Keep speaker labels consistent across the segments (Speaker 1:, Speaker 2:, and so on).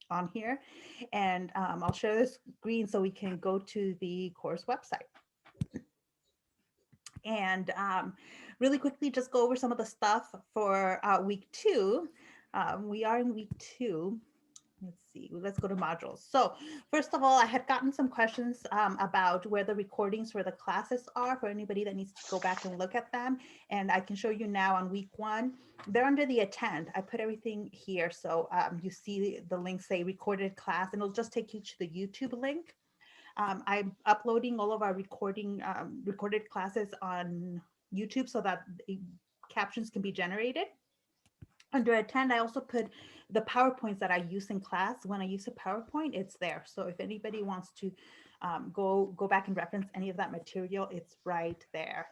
Speaker 1: on here. And I'll share the screen so we can go to the course website. And really quickly, just go over some of the stuff for week 2. We are in week 2. Let's see, let's go to modules. So first of all, I had gotten some questions about where the recordings for the classes are for anybody that needs to go back and look at them. And I can show you now on week 1. They're under the attend. I put everything here. So you see the link say recorded class, and it'll just take you to the YouTube link. I'm uploading all of our recorded classes on YouTube so that the captions can be generated. Under attend, I also put the PowerPoints that I use in class. When I use a PowerPoint, it's there. So if anybody wants to go back and reference any of that material, it's right there.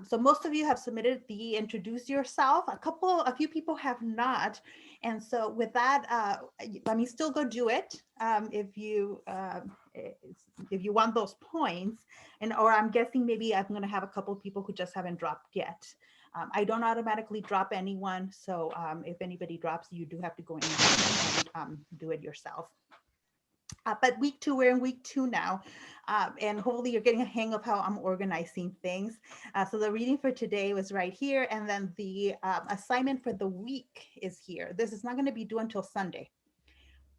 Speaker 1: So most of you have submitted the introduce yourself. A few people have not. And so with that, I mean, still go do it if you want those points. And or I'm guessing maybe I'm going to have a couple of people who just haven't dropped yet. I don't automatically drop anyone. So if anybody drops, you do have to go in and do it yourself. But week 2, we're in week 2 now. And hopefully you're getting a hang of how I'm organizing things. So the reading for today was right here. And then the assignment for the week is here. This is not going to be due until Sunday,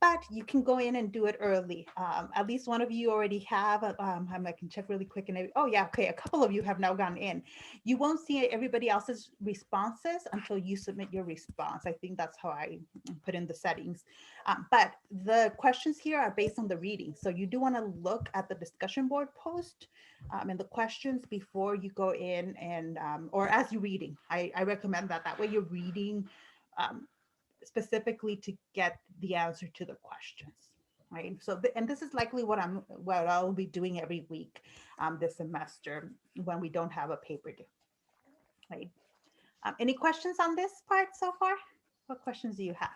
Speaker 1: but you can go in and do it early. At least one of you already have. I can check really quick. And oh yeah, okay. A couple of you have now gone in. You won't see everybody else's responses until you submit your response. I think that's how I put in the settings. But the questions here are based on the reading. So you do want to look at the discussion board post and the questions before you go in and, or as you're reading. I recommend that. That way you're reading specifically to get the answer to the questions, right? So and this is likely what I'll be doing every week this semester when we don't have a paper due, right? Any questions on this part so far? What questions do you have?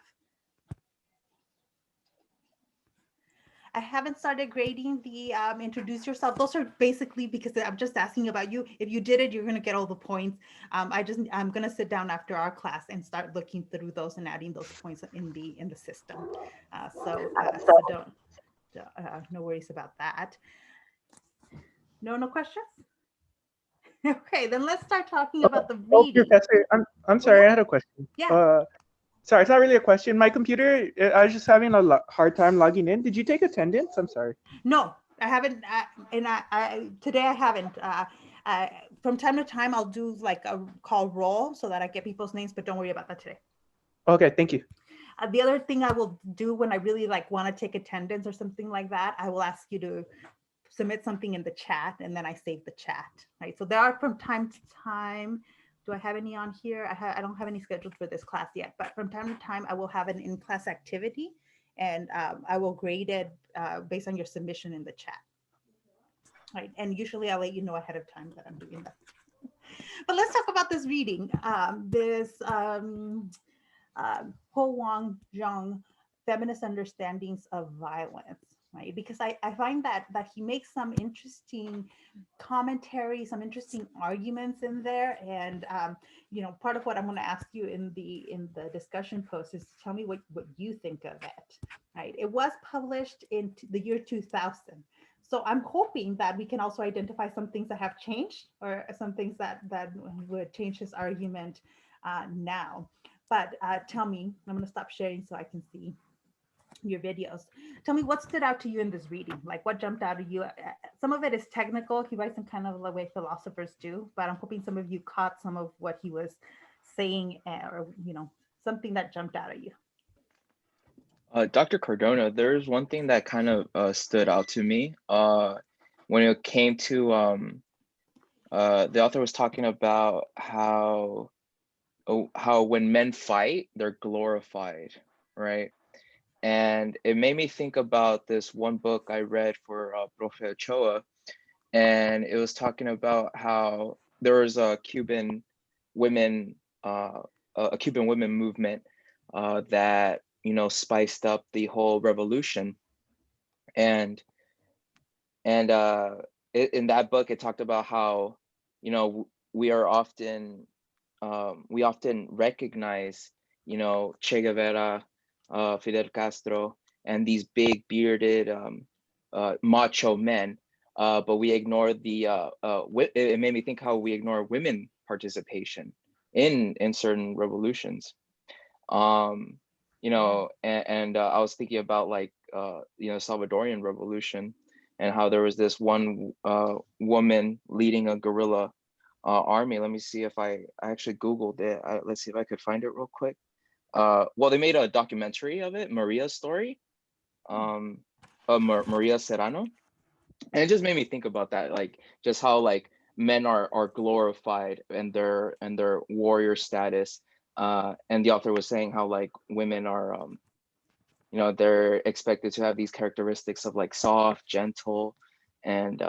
Speaker 1: I haven't started grading the introduce yourself. Those are basically because I'm just asking about you. If you did it, you're going to get all the points. I'm going to sit down after our class and start looking through those and adding those points in the system. So don't no worries about that. No questions. Okay, then let's start talking about the
Speaker 2: Oh,
Speaker 1: reading.
Speaker 2: Professor, I'm
Speaker 1: Oh yeah,
Speaker 2: sorry, I had a question.
Speaker 1: yeah.
Speaker 2: Sorry, it's not really a question. My computer, I was just having a hard time logging in. Did you take attendance? I'm sorry.
Speaker 1: No, I haven't. And today I haven't. Uh, from time to time, I'll do like a call roll so that I get people's names, but don't worry about that today.
Speaker 2: Okay, thank you.
Speaker 1: The other thing I will do when I really like want to take attendance or something like that, I will ask you to submit something in the chat, and then I save the chat. Right. So there are from time to time. Do I have any on here? I don't have any scheduled for this class yet, but from time to time, I will have an in-class activity, and I will grade it based on your submission in the chat. Right. And usually I'll let you know ahead of time that I'm doing that. But let's talk about this reading. This Ho Wang Zhang, Feminist Understandings of Violence, right? Because I find that he makes some interesting commentary, some interesting arguments in there. And part of what I'm going to ask you in the discussion post is tell me what you think of it, right? It was published in the year 2000. So I'm hoping that we can also identify some things that have changed or some things that would change his argument now. But tell me, I'm going to stop sharing so I can see your videos. Tell me what stood out to you in this reading. Like what jumped out at you? Some of it is technical. He writes in kind of the way philosophers do, but I'm hoping some of you caught some of what he was saying, or something that jumped out at you.
Speaker 3: Dr. Cardona, there's one thing that kind of stood out to me when it came to the author was talking about how when men fight, they're glorified, right? And it made me think about this one book I read for Profe Ochoa, and it was talking about how there was a Cuban women movement that spiced up the whole revolution, and in that book it talked about how we are often recognize Che Guevara, Fidel Castro, and these big bearded macho men, but we ignore it made me think how we ignore women participation in certain revolutions. You know, and I was thinking about like you know, Salvadorian revolution, and how there was this one woman leading a guerrilla army. Let me see if I actually Googled it. Let's see if I could find it real quick. Well, they made a documentary of it, Maria's story, Maria Serrano, and it just made me think about that, like just how like men are glorified and their warrior status, and the author was saying how like women are you know, they're expected to have these characteristics of like soft, gentle, and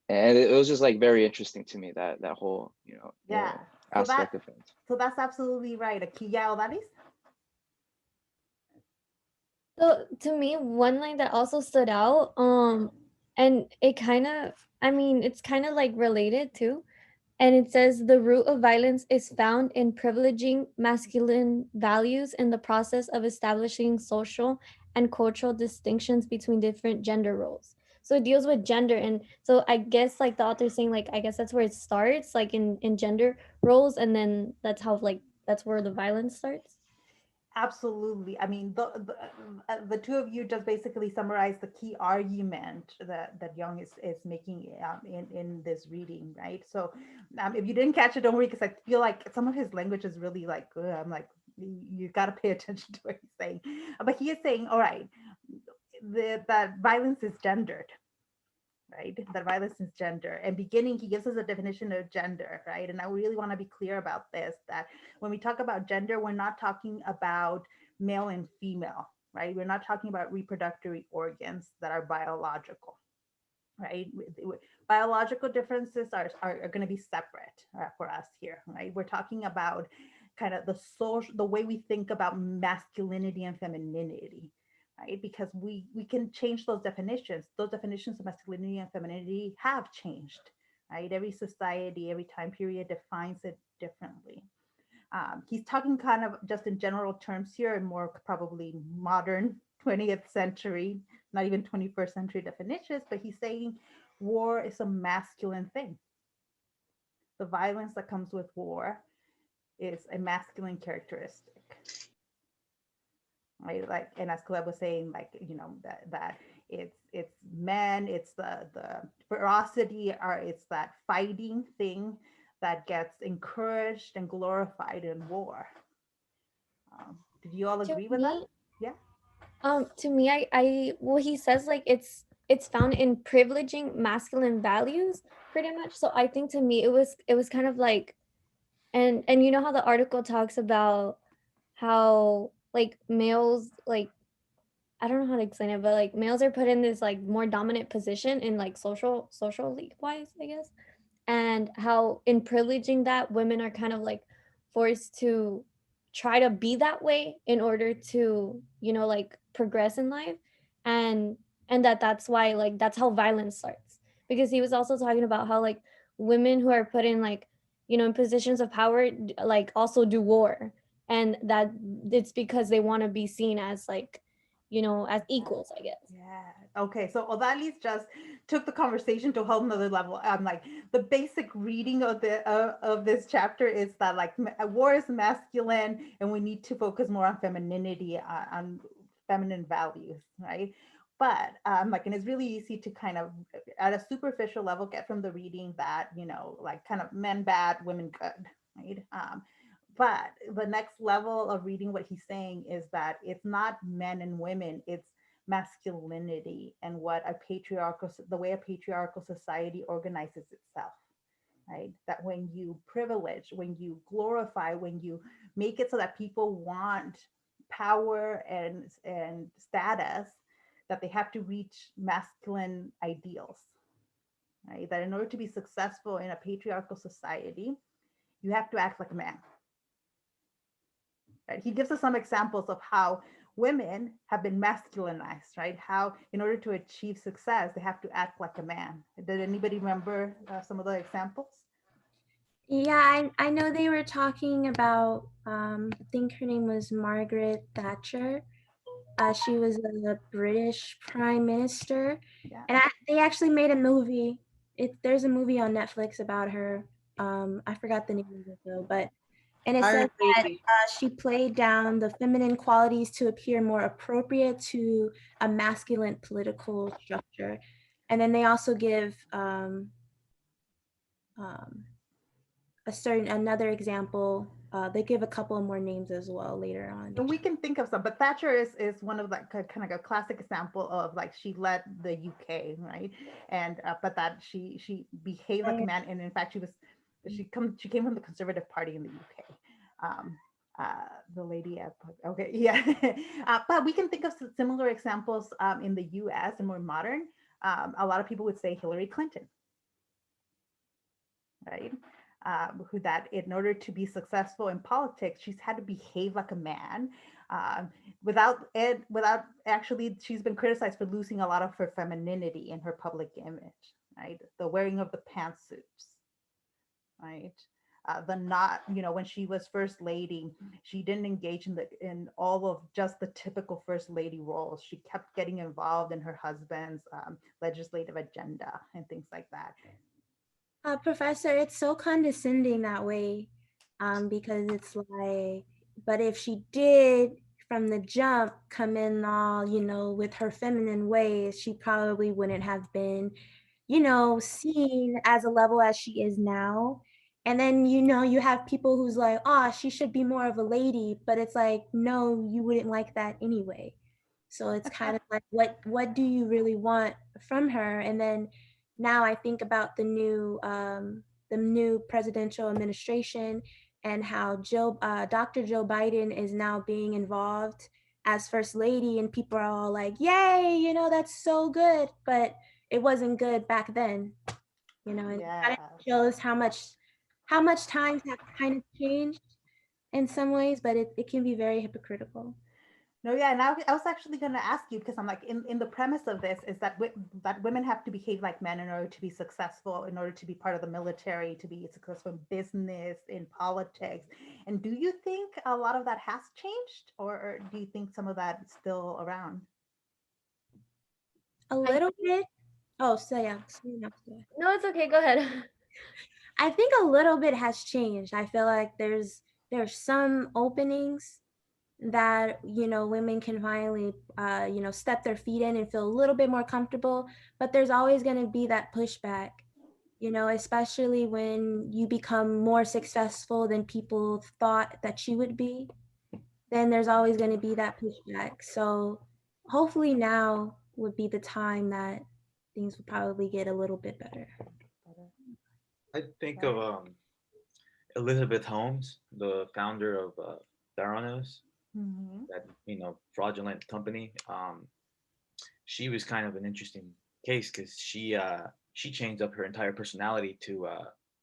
Speaker 3: it was just like very interesting to me, that whole, you know,
Speaker 1: Yeah. So
Speaker 3: aspect of it.
Speaker 1: that's absolutely right. Kia Odalis?
Speaker 4: So to me, one line that also stood out, and it kind of, I mean, it's kind of like related too. And it says the root of violence is found in privileging masculine values in the process of establishing social and cultural distinctions between different gender roles. So it deals with gender. And so I guess like the author's saying, like, I guess that's where it starts, like in gender roles. And then that's how like, that's where the violence starts.
Speaker 1: Absolutely. I mean, the two of you just basically summarized the key argument that Young is making in this reading, right? So if you didn't catch it, don't worry, because I feel like some of his language is really like, I'm like, you got to pay attention to what he's saying. But he is saying, all right, that violence is gendered, right? That violence is gender. And beginning, he gives us a definition of gender, right? And I really want to be clear about this, that when we talk about gender, we're not talking about male and female, right? We're not talking about reproductive organs that are biological, right? Biological differences are going to be separate for us here, right? We're talking about kind of the way we think about masculinity and femininity, right? Because we can change those definitions. Those definitions of masculinity and femininity have changed, right? Every society, every time period defines it differently. He's talking kind of just in general terms here, and more probably modern 20th century, not even 21st century definitions, but he's saying war is a masculine thing. The violence that comes with war is a masculine characteristic, right? Like, and as Caleb was saying, like, you know, that it's men, it's the ferocity, or it's that fighting thing that gets encouraged and glorified in war. Did you all agree with that? Yeah.
Speaker 4: To me, I well, he says like it's found in privileging masculine values, pretty much. So I think to me it was kind of like, and you know how the article talks about how like males, like, I don't know how to explain it, but like males are put in this like more dominant position in like socially wise, I guess. And how in privileging that, women are kind of like forced to try to be that way in order to, you know, like progress in life. and and that's why like that's how violence starts, because he was also talking about how like women who are put in like, you know, in positions of power, like also do war, and that it's because they want to be seen as like, you know, as equals, I guess.
Speaker 1: Yeah. Okay. So Odalis just took the conversation to a whole nother level. Like the basic reading of this chapter is that like war is masculine, and we need to focus more on femininity, on feminine values, right? But like, and it's really easy to kind of at a superficial level get from the reading that, you know, like kind of men bad, women good, right? But the next level of reading what he's saying is that it's not men and women, it's masculinity and what the way a patriarchal society organizes itself, right? That when you privilege, when you glorify, when you make it so that people want power and status, that they have to reach masculine ideals, right? That in order to be successful in a patriarchal society, you have to act like a man. Right? He gives us some examples of how women have been masculinized, right? How in order to achieve success, they have to act like a man. Did anybody remember some of the examples?
Speaker 5: Yeah, I know they were talking about, I think her name was Margaret Thatcher. She was a British prime minister,
Speaker 1: Yeah.
Speaker 5: and they actually made a movie. There's a movie on Netflix about her. I forgot the name of it though, but and it says
Speaker 2: Iron
Speaker 5: that
Speaker 2: Lady.
Speaker 5: she played down the feminine qualities to appear more appropriate to a masculine political structure. And then they also give another example. They give a couple more names as well later on.
Speaker 1: And we can think of some, but Thatcher is one of like kind of a classic example of like she led the UK, right? And but that she behaved like a man, and in fact she came from the Conservative Party in the UK. Um, the lady at okay, yeah. But we can think of some similar examples in the US and more modern. A lot of people would say Hillary Clinton, right? Who that in order to be successful in politics, she's had to behave like a man. Without actually, she's been criticized for losing a lot of her femininity in her public image, right? The wearing of the pantsuits, right? The not, when she was first lady, she didn't engage in all of just the typical first lady roles. She kept getting involved in her husband's legislative agenda and things like that.
Speaker 5: Professor, it's so condescending that way, because it's like, but if she did from the jump come in all, with her feminine ways, she probably wouldn't have been, seen as a level as she is now. And then, you have people who's like, oh, she should be more of a lady, but it's like, no, you wouldn't like that anyway. So it's kind of like, what do you really want from her? And then now I think about the new presidential administration and how Dr. Joe Biden is now being involved as first lady, and people are all like, "Yay! That's so good," but it wasn't good back then. And it kind of shows how much times have kind of changed in some ways, but it can be very hypocritical.
Speaker 1: No, yeah, and I was actually going to ask you, because I'm like, in the premise of this is that that women have to behave like men in order to be successful, in order to be part of the military, to be successful in business, in politics. And do you think a lot of that has changed, or do you think some of that is still around?
Speaker 5: A little bit. Oh, so yeah.
Speaker 4: No, it's okay. Go ahead.
Speaker 5: I think a little bit has changed. I feel like there's some openings that women can finally step their feet in and feel a little bit more comfortable, but there's always going to be that pushback, especially when you become more successful than people thought that you would be. Then there's always going to be that pushback. So hopefully now would be the time that things would probably get a little bit better.
Speaker 6: I think of Elizabeth Holmes, the founder of Theranos, that fraudulent company. She was kind of an interesting case because she changed up her entire personality to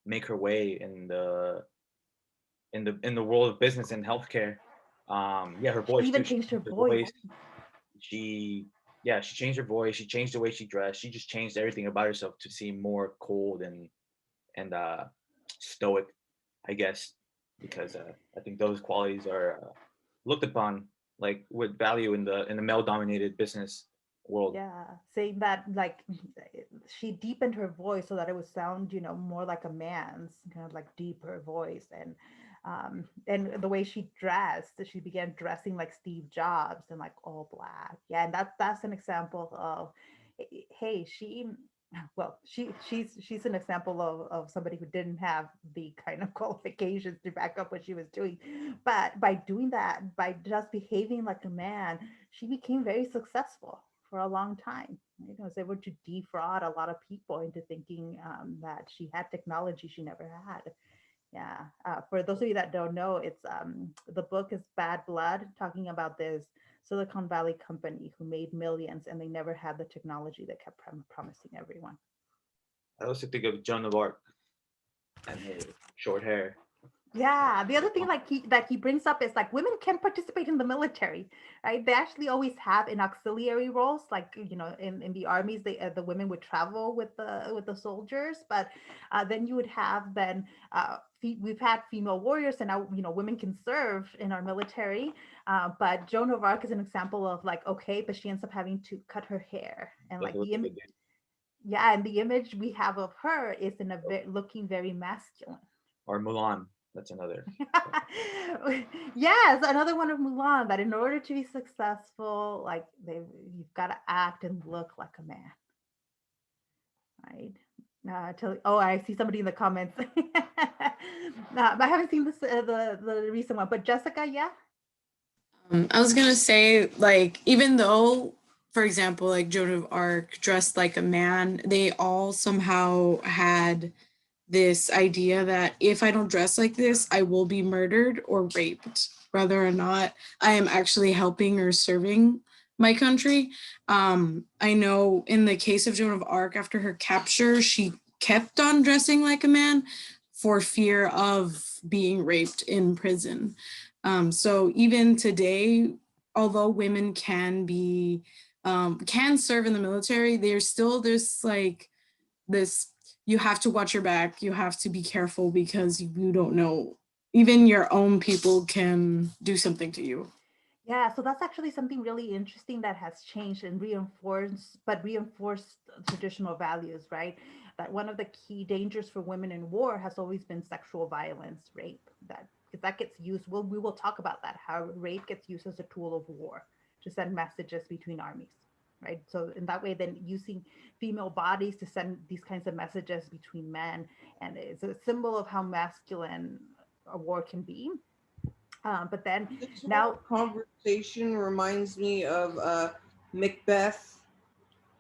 Speaker 6: make her way in the world of business and healthcare. Her voice.
Speaker 1: She even changed her voice.
Speaker 6: She changed her voice. She changed the way she dressed. She just changed everything about herself to seem more cold and stoic, I guess, because I think those qualities are looked upon like with value in the male-dominated business world.
Speaker 1: Yeah, saying that like she deepened her voice so that it would sound, more like a man's kind of like deeper voice, and the way she dressed, she began dressing like Steve Jobs and like all black. Yeah, and that's an example of, hey, she's an example of somebody who didn't have the kind of qualifications to back up what she was doing, but by doing that, by just behaving like a man, she became very successful for a long time. Was able to defraud a lot of people into thinking that she had technology she never had. Yeah. For those of you that don't know, it's the book is Bad Blood, talking about this Silicon Valley company who made millions and they never had the technology they kept promising everyone.
Speaker 6: I also think of Joan of Arc and her short hair.
Speaker 1: Yeah, the other thing that he brings up is like women can participate in the military, right? They actually always have in auxiliary roles, like in the armies, the women would travel with the soldiers, but then you would have we've had female warriors, and now women can serve in our military. But Joan of Arc is an example of like, okay, but she ends up having to cut her hair, and like the image, yeah, and the image we have of her is in looking very masculine.
Speaker 6: Or Mulan, that's another.
Speaker 1: Yes, another one of Mulan. That in order to be successful, like you've got to act and look like a man, right? I see somebody in the comments. I haven't seen this the recent one, but Jessica, yeah.
Speaker 7: I was gonna say, like, even though, for example, like Joan of Arc dressed like a man, they all somehow had this idea that if I don't dress like this, I will be murdered or raped, whether or not I am actually helping or serving my country. I know in the case of Joan of Arc, after her capture, she kept on dressing like a man for fear of being raped in prison. So even today, although women can serve in the military, there's still this you have to watch your back, you have to be careful because you don't know, even your own people can do something to you.
Speaker 1: Yeah, so that's actually something really interesting that has changed and reinforced traditional values, right? That one of the key dangers for women in war has always been sexual violence, rape. That gets used. We will talk about that, how rape gets used as a tool of war to send messages between armies, right? So in that way, then using female bodies to send these kinds of messages between men, and it's a symbol of how masculine a war can be. But then
Speaker 8: this
Speaker 1: now
Speaker 8: conversation reminds me of Macbeth,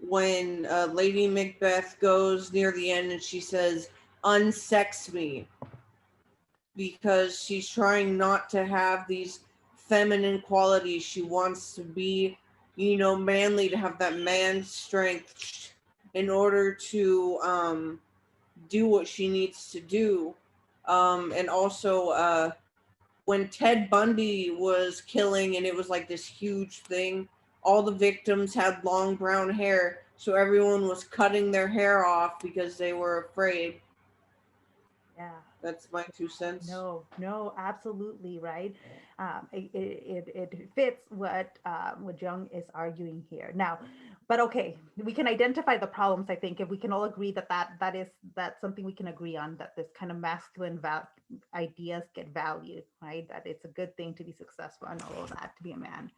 Speaker 8: when Lady Macbeth goes near the end and she says, "Unsex me," because she's trying not to have these feminine qualities. She wants to be, manly, to have that man strength in order to do what she needs to do. And also, when Ted Bundy was killing and it was like this huge thing, all the victims had long brown hair, so everyone was cutting their hair off because they were afraid.
Speaker 1: Yeah.
Speaker 8: That's my 2 cents.
Speaker 1: No, absolutely right. It fits what Jung is arguing here now. But okay, we can identify the problems. I think if we can all agree that's something we can agree on, that this kind of masculine ideas get valued, right? That it's a good thing to be successful and all of that, to be a man.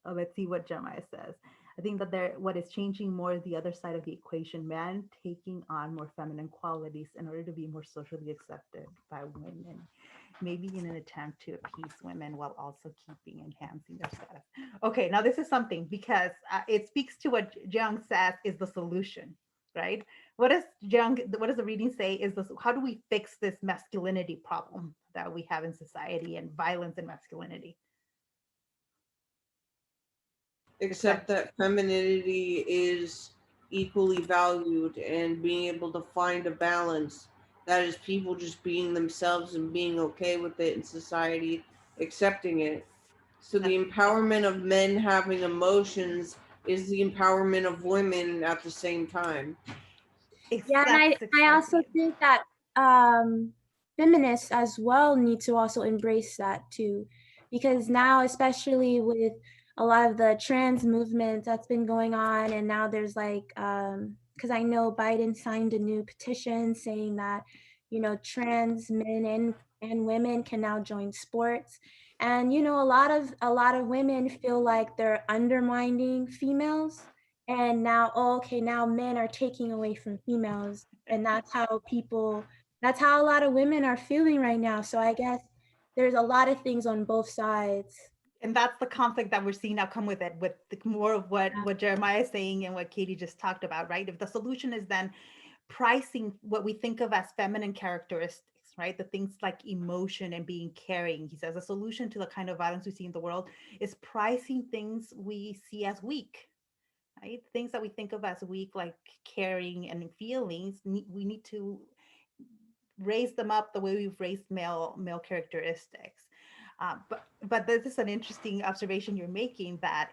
Speaker 1: Let's see what Jeremiah says. I think that what is changing more is the other side of the equation, men taking on more feminine qualities in order to be more socially accepted by women, maybe in an attempt to appease women while also enhancing their status. Okay, now this is something, because it speaks to what Jung says is the solution, right? What does the reading say is this? How do we fix this masculinity problem that we have in society and violence and masculinity?
Speaker 8: Except that femininity is equally valued, and being able to find a balance that is people just being themselves and being okay with it, in society accepting it. So the empowerment of men having emotions is the empowerment of women at the same time.
Speaker 5: Yeah, and I also think that feminists as well need to also embrace that too, because now, especially with a lot of the trans movement that's been going on, and now there's like, because I know Biden signed a new petition saying that, trans men and women can now join sports, and a lot of women feel like they're undermining females. And now, now men are taking away from females, and that's how a lot of women are feeling right now. So I guess there's a lot of things on both sides.
Speaker 1: And that's the conflict that we're seeing now come with it, with more of what Jeremiah is saying and what Katie just talked about, right? If the solution is then pricing what we think of as feminine characteristics, right? The things like emotion and being caring. He says a solution to the kind of violence we see in the world is pricing things we see as weak, right? Things that we think of as weak, like caring and feelings, we need to raise them up the way we've raised male characteristics. But this is an interesting observation you're making, that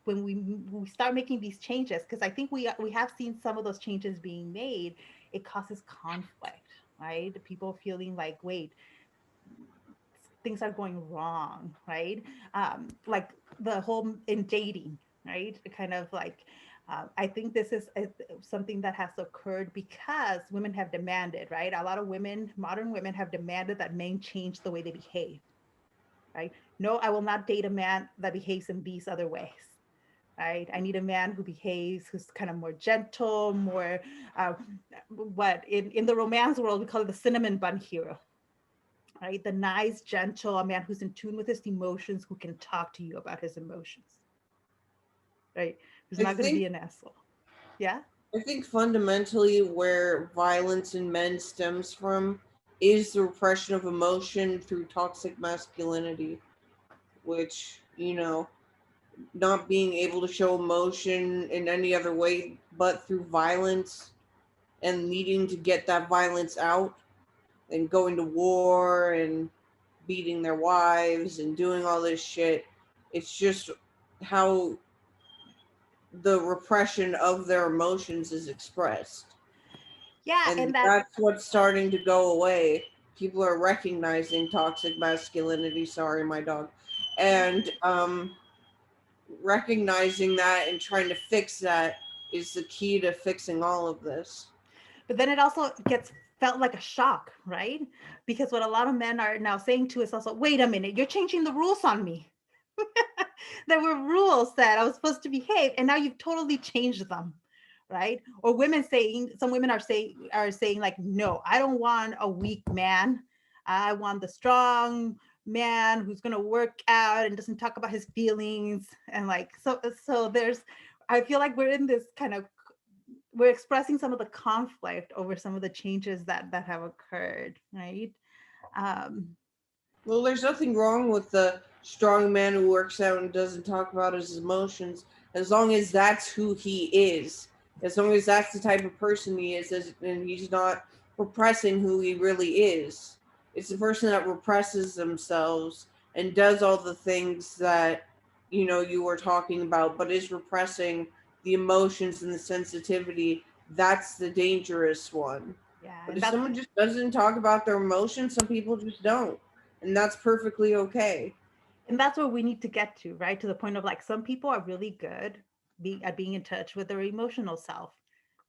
Speaker 1: when we start making these changes, because I think we have seen some of those changes being made, it causes conflict, right? People feeling like, wait, things are going wrong, right? Like the whole in dating, right? Kind of like, I think this is something that has occurred because women have demanded, right? A lot of women, modern women, have demanded that men change the way they behave, right? No, I will not date a man that behaves in these other ways, right? I need a man who behaves, who's kind of more gentle, more, what in the romance world, we call it the cinnamon bun hero, right? The nice, gentle, a man who's in tune with his emotions, who can talk to you about his emotions, right? Who's
Speaker 8: I
Speaker 1: not going to be
Speaker 8: think
Speaker 1: an asshole. Yeah.
Speaker 8: I think fundamentally where violence in men stems from is the repression of emotion through toxic masculinity, which, not being able to show emotion in any other way but through violence and needing to get that violence out and going to war and beating their wives and doing all this shit. It's just how the repression of their emotions is expressed.
Speaker 1: Yeah.
Speaker 8: And
Speaker 1: And that,
Speaker 8: that's what's starting to go away. People are recognizing toxic masculinity. Sorry, my dog. And recognizing that and trying to fix that is the key to fixing all of this.
Speaker 1: but then it also gets felt like a shock, right? Because what a lot of men are now saying to us also, wait a minute, you're changing the rules on me. There were rules that I was supposed to behave, and now you've totally changed them, right? Or women saying, some women are saying like, no, I don't want a weak man. I want the strong man who's going to work out and doesn't talk about his feelings. And like, so there's, I feel like we're in this kind of, we're expressing some of the conflict over some of the changes that have occurred, right? Um,
Speaker 8: Well, there's nothing wrong with the strong man who works out and doesn't talk about his emotions, as long as that's who he is. As long as that's the type of person he is, and he's not repressing who he really is. It's the person that represses themselves and does all the things that you were talking about, but is repressing the emotions and the sensitivity. That's the dangerous one.
Speaker 1: yeah,
Speaker 8: But
Speaker 1: and
Speaker 8: if
Speaker 1: that's,
Speaker 8: someone just doesn't talk about their emotions, some people just don't. And that's perfectly okay.
Speaker 1: and that's where we need to get to, right? To the point of like, some people are really good at being in touch with their emotional self,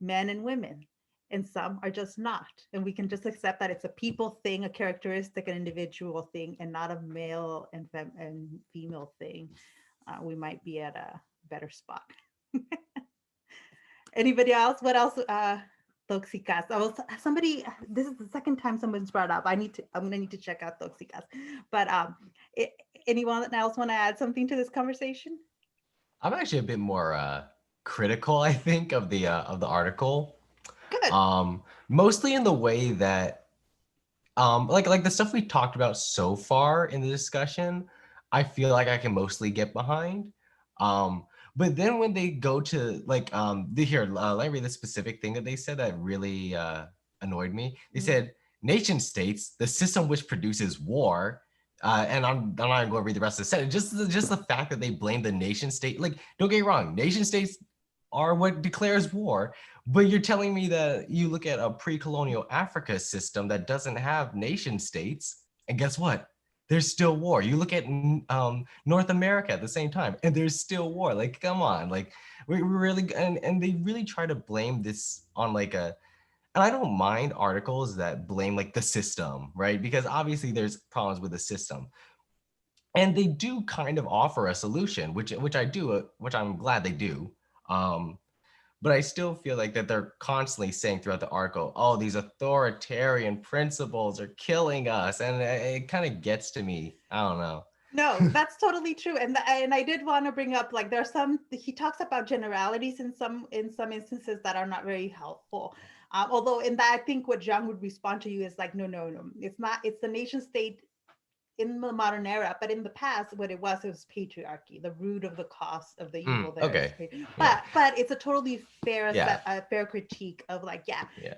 Speaker 1: men and women, and some are just not. And we can just accept that it's a people thing, a characteristic, an individual thing, and not a male and female thing. We might be at a better spot. Anybody else? What else? Toxicas. Somebody. This is the second time someone's brought up. I'm gonna need to check out Toxicas. But anyone else want to add something to this conversation?
Speaker 9: I'm actually a bit more critical, I think, of the article.
Speaker 1: Good.
Speaker 9: Mostly in the way that, like the stuff we talked about so far in the discussion, I feel like I can mostly get behind. But then when they go to like, let me read the specific thing that they said that really annoyed me. They said, nation states, the system which produces war, and I'm not going to read the rest of the sentence. Just the fact that they blame the nation state. Like, don't get me wrong, nation states are what declares war. But you're telling me that you look at a pre-colonial Africa system that doesn't have nation states, and guess what? There's still war. You look at North America at the same time, and there's still war. Like, come on, like we really, and they really try to blame this on like a, and I don't mind articles that blame like the system, right? Because obviously there's problems with the system, and they do kind of offer a solution, which I'm glad they do. But I still feel like that they're constantly saying throughout the article, oh, these authoritarian principles are killing us. And it kind of gets to me. I don't know.
Speaker 1: No, that's totally true. And I did want to bring up, like, there's he talks about generalities in some instances that are not very helpful. Although in that, I think what John would respond to you is like, no, it's not, it's the nation state in the modern era, but in the past, what it was patriarchy, the root of the cause of the evil there.
Speaker 9: Okay.
Speaker 1: But it's a totally fair fair critique of like,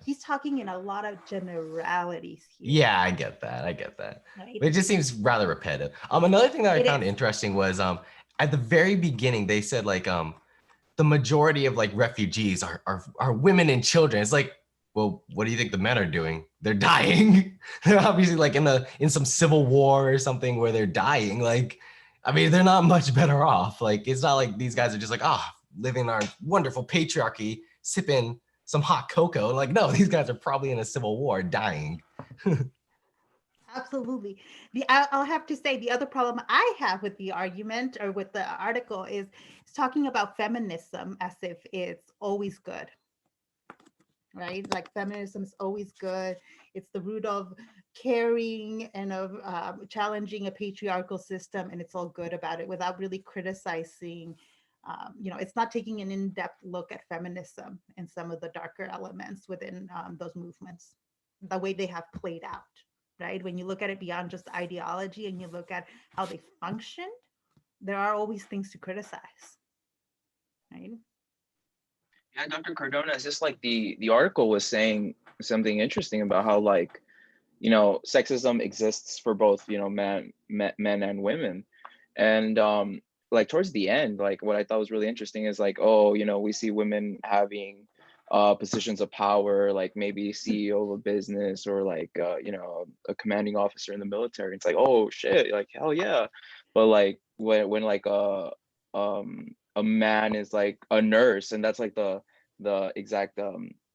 Speaker 1: he's talking in a lot of generalities here.
Speaker 9: Yeah, I get that.
Speaker 1: Right?
Speaker 9: But it just seems rather repetitive. Another thing that I found interesting was at the very beginning, they said like the majority of like refugees are women and children. It's like, well, what do you think the men are doing? They're dying. They're obviously like in some civil war or something where they're dying. Like, I mean, they're not much better off. Like, it's not like these guys are just like, living our wonderful patriarchy, sipping some hot cocoa. Like, no, these guys are probably in a civil war dying.
Speaker 1: Absolutely. I'll have to say the other problem I have with the argument or with the article is it's talking about feminism as if it's always good, right? Like feminism is always good. It's the root of caring and of challenging a patriarchal system, and it's all good about it without really criticizing. It's not taking an in-depth look at feminism and some of the darker elements within those movements, the way they have played out. Right? When you look at it beyond just ideology and you look at how they functioned, there are always things to criticize, right?
Speaker 3: Yeah, Dr. Cardona, it's just like the article was saying something interesting about how like, sexism exists for both, men and women. And like towards the end, like what I thought was really interesting is like, we see women having positions of power, like maybe CEO of a business or like a commanding officer in the military. It's like, oh shit, like hell yeah. But like when like a man is like a nurse, and that's like the exact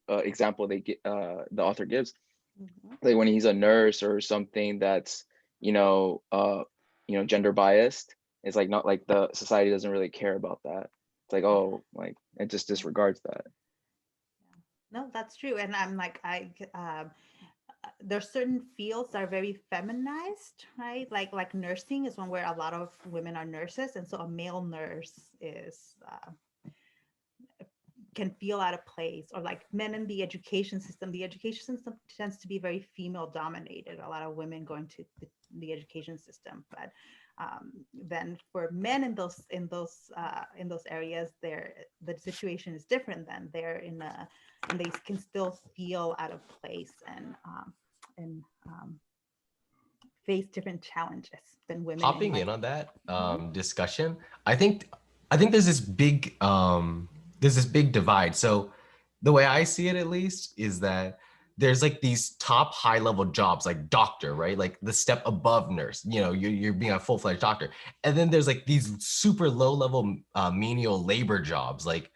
Speaker 3: example they get the author gives, like when he's a nurse or something that's gender biased, it's like not like the society doesn't really care about that. It's like, oh, like it just disregards that.
Speaker 1: No, that's true. And I'm like, there's certain fields that are very feminized, right? Like nursing is one where a lot of women are nurses, and so a male nurse is can feel out of place. Or like men in the education system tends to be very female dominated. A lot of women going to the education system, but then for men in those areas, the situation is different. Then they're and they can still feel out of place and face different challenges than women.
Speaker 9: Hopping in on that discussion, I think there's this big divide. So the way I see it, at least, is that there's like these top high level jobs like doctor, right? Like the step above nurse, you're being a full-fledged doctor. And then there's like these super low level menial labor jobs, like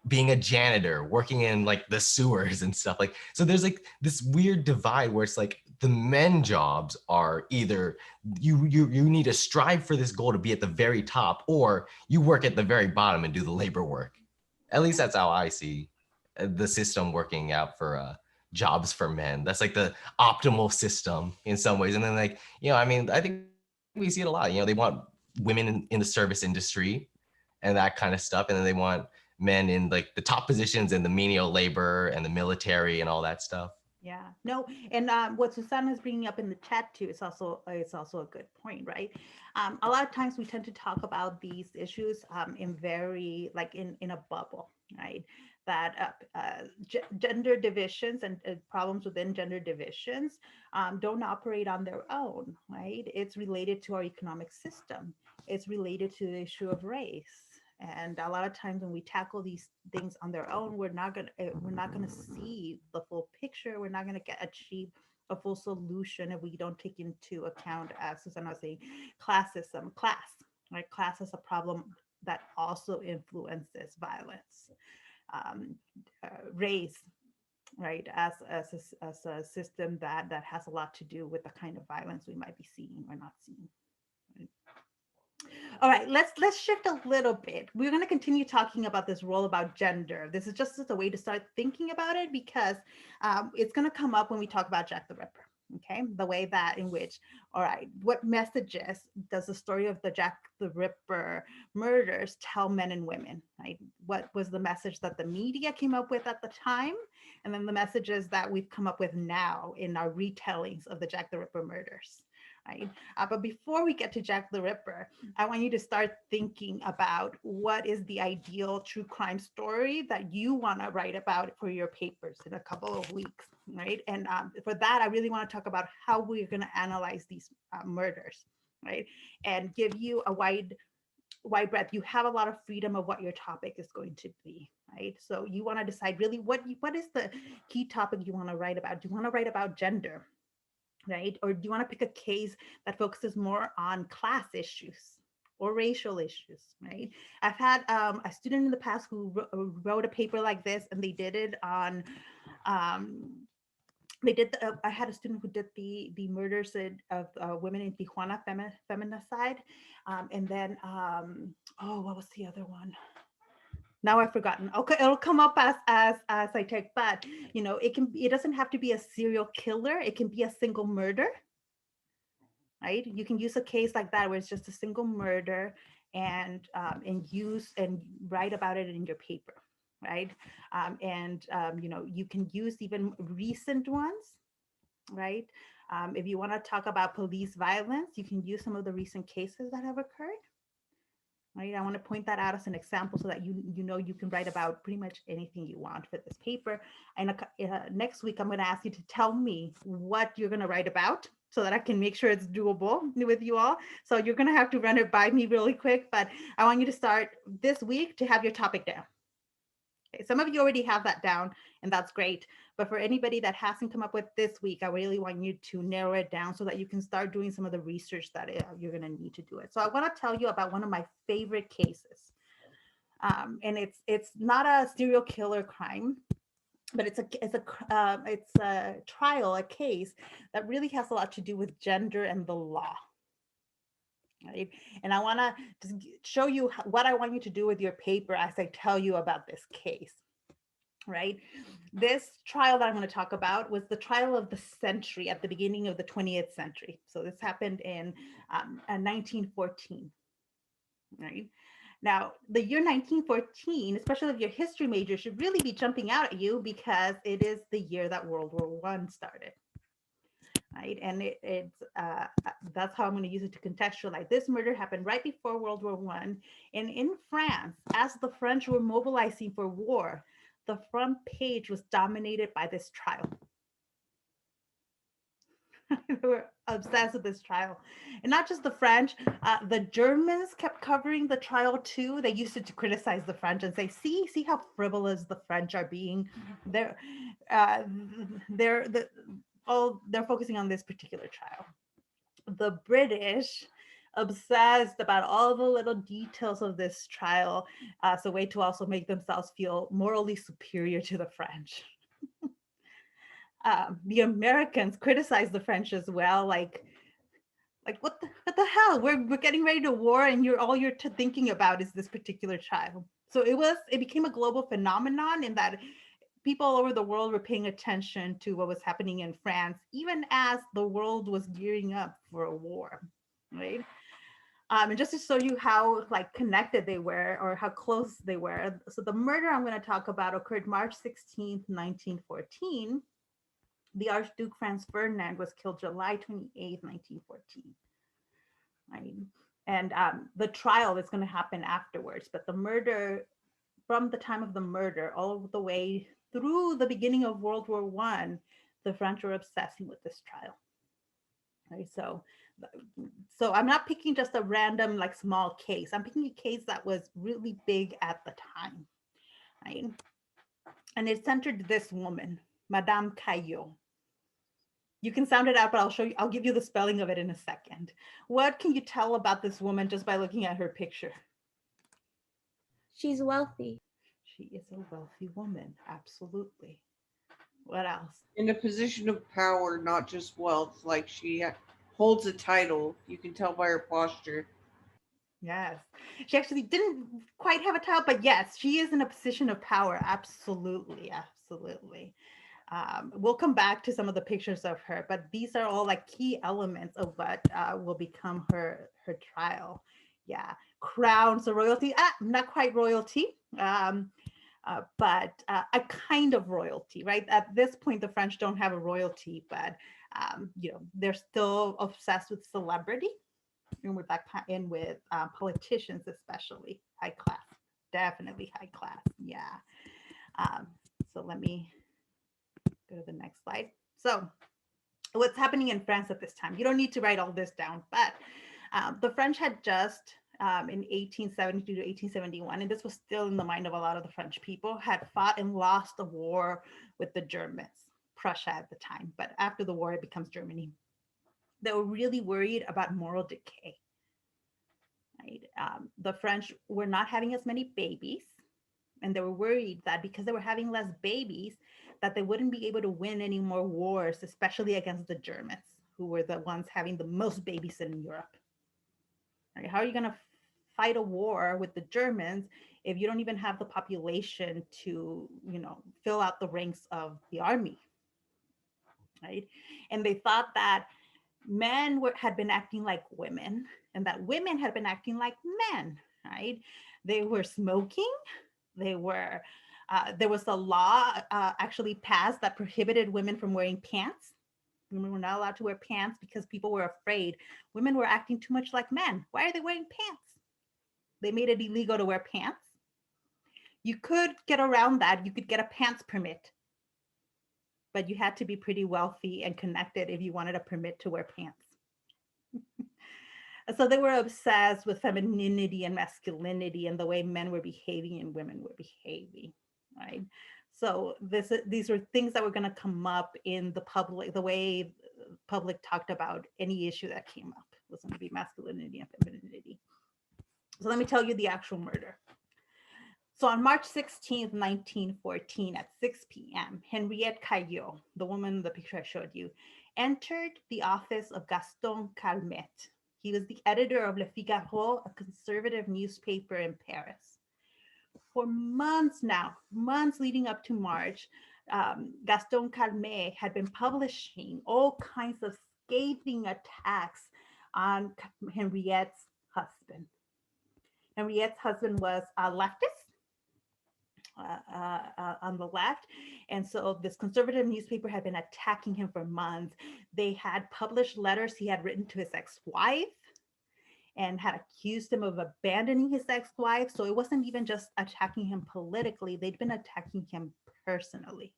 Speaker 9: being a janitor, working in like the sewers and stuff. Like, so there's like this weird divide where it's like the men jobs are either you need to strive for this goal to be at the very top, or you work at the very bottom and do the labor work. At least that's how I see the system working out for jobs for men. That's like the optimal system in some ways. And then like, I mean, I think we see it a lot. They want women in the service industry and that kind of stuff. And then they want men in like the top positions in the menial labor and the military and all that stuff.
Speaker 1: Yeah, no, and what Susana is bringing up in the chat too is also a good point, right? A lot of times we tend to talk about these issues in very like in a bubble, right? That gender divisions and problems within gender divisions don't operate on their own, right? It's related to our economic system. It's related to the issue of race. And a lot of times when we tackle these things on their own, we're not gonna see the full picture. We're not gonna achieve a full solution if we don't take into account, as Susana was saying, class, right? Class is a problem that also influences violence. Race, right, as a system that has a lot to do with the kind of violence we might be seeing or not seeing. All right, let's shift a little bit. We're going to continue talking about this role about gender. This is just a way to start thinking about it, because it's going to come up when we talk about Jack the Ripper. Okay, the way that in which, all right, what messages does the story of the Jack the Ripper murders tell men and women, right? What was the message that the media came up with at the time? And then the messages that we've come up with now in our retellings of the Jack the Ripper murders. Right? But before we get to Jack the Ripper, I want you to start thinking about what is the ideal true crime story that you want to write about for your papers in a couple of weeks, right? And for that, I really want to talk about how we're going to analyze these murders, right? And give you a wide white breath, you have a lot of freedom of what your topic is going to be, right? So you want to decide really what is the key topic you want to write about. Do you want to write about gender, right? Or do you want to pick a case that focuses more on class issues or racial issues, right? I've had a student in the past who wrote a paper like this, and they did it on, I had a student who did the murders of women in Tijuana, feminicide, and then what was the other one? Now I've forgotten. Okay, it'll come up as I take, but it doesn't have to be a serial killer. It can be a single murder, right? You can use a case like that where it's just a single murder and write about it in your paper, right? You can use even recent ones, right? If you want to talk about police violence, you can use some of the recent cases that have occurred. Right? I want to point that out as an example so that you can write about pretty much anything you want for this paper. And next week, I'm going to ask you to tell me what you're going to write about so that I can make sure it's doable with you all. So you're going to have to run it by me really quick, but I want you to start this week to have your topic down. Okay, some of you already have that down, and that's great. But for anybody that hasn't come up with this week, I really want you to narrow it down so that you can start doing some of the research that you're going to need to do it. So I want to tell you about one of my favorite cases. And it's not a serial killer crime, but it's a trial, a case that really has a lot to do with gender and the law. Right? And I want to just show you what I want you to do with your paper as I tell you about this case, right? This trial that I'm going to talk about was the trial of the century at the beginning of the 20th century. So this happened in 1914, right? Now, the year 1914, especially if you're a history major, should really be jumping out at you because it is the year that World War I started. Right, and that's how I'm going to use it to contextualize. This murder happened right before World War I, and in France, as the French were mobilizing for war, the front page was dominated by this trial. They were obsessed with this trial, and not just the French. The Germans kept covering the trial too. They used it to criticize the French and say, "See how frivolous the French are being. They're focusing on this particular trial." The British, obsessed about all the little details of this trial as a way to also make themselves feel morally superior to the French. The Americans criticized the French as well, like what the hell? We're getting ready to war, and all you're thinking about is this particular trial. So it became a global phenomenon in that people all over the world were paying attention to what was happening in France, even as the world was gearing up for a war, right? And just to show you how connected they were or how close they were. So the murder I'm going to talk about occurred March 16th, 1914. The Archduke Franz Ferdinand was killed July 28th, 1914. Right? And the trial is going to happen afterwards, but the murder, from the time of the murder all the way through the beginning of World War I, the French were obsessing with this trial. Right? So I'm not picking just a random small case. I'm picking a case that was really big at the time. Right? And it centered this woman, Madame Caillot. You can sound it out, but I'll give you the spelling of it in a second. What can you tell about this woman just by looking at her picture?
Speaker 5: She's wealthy.
Speaker 1: She is a wealthy woman, absolutely. What else?
Speaker 8: In a position of power, not just wealth. Like she holds a title. You can tell by her posture.
Speaker 1: Yes. She actually didn't quite have a title, but yes, she is in a position of power. Absolutely, absolutely. We'll come back to some of the pictures of her, but these are all key elements of what will become her trial. Yeah, crowns of royalty, not quite royalty, but a kind of royalty, right? At this point, the French don't have a royalty, but they're still obsessed with celebrity and with politicians, especially high class, definitely high class. Yeah. So let me go to the next slide. So what's happening in France at this time? You don't need to write all this down, but the French had just in 1872 to 1871, and this was still in the mind of a lot of the French people, had fought and lost a war with the Germans, Prussia at the time, but after the war, it becomes Germany. They were really worried about moral decay. Right? The French were not having as many babies, and they were worried that because they were having less babies, that they wouldn't be able to win any more wars, especially against the Germans, who were the ones having the most babies in Europe. Right? How are you going to fight a war with the Germans if you don't even have the population to, fill out the ranks of the army? Right? And they thought that men had been acting like women, and that women had been acting like men. Right? They were smoking. There was a law actually passed that prohibited women from wearing pants. Women were not allowed to wear pants because people were afraid women were acting too much like men. Why are they wearing pants? They made it illegal to wear pants. You could get around that. You could get a pants permit, but you had to be pretty wealthy and connected if you wanted a permit to wear pants. So they were obsessed with femininity and masculinity and the way men were behaving and women were behaving, right? So these were things that were going to come up in the public, the way the public talked about any issue that came up was going to be masculinity and femininity. So let me tell you the actual murder. So on March 16th, 1914 at 6 p.m., Henriette Caillot, the woman in the picture I showed you, entered the office of Gaston Calmette. He was the editor of Le Figaro, a conservative newspaper in Paris. For months now, months leading up to March, Gaston Calmette had been publishing all kinds of scathing attacks on Henriette's husband. Henriette's husband was a leftist on the left. And so this conservative newspaper had been attacking him for months. They had published letters he had written to his ex-wife and had accused him of abandoning his ex-wife. So it wasn't even just attacking him politically, they'd been attacking him personally.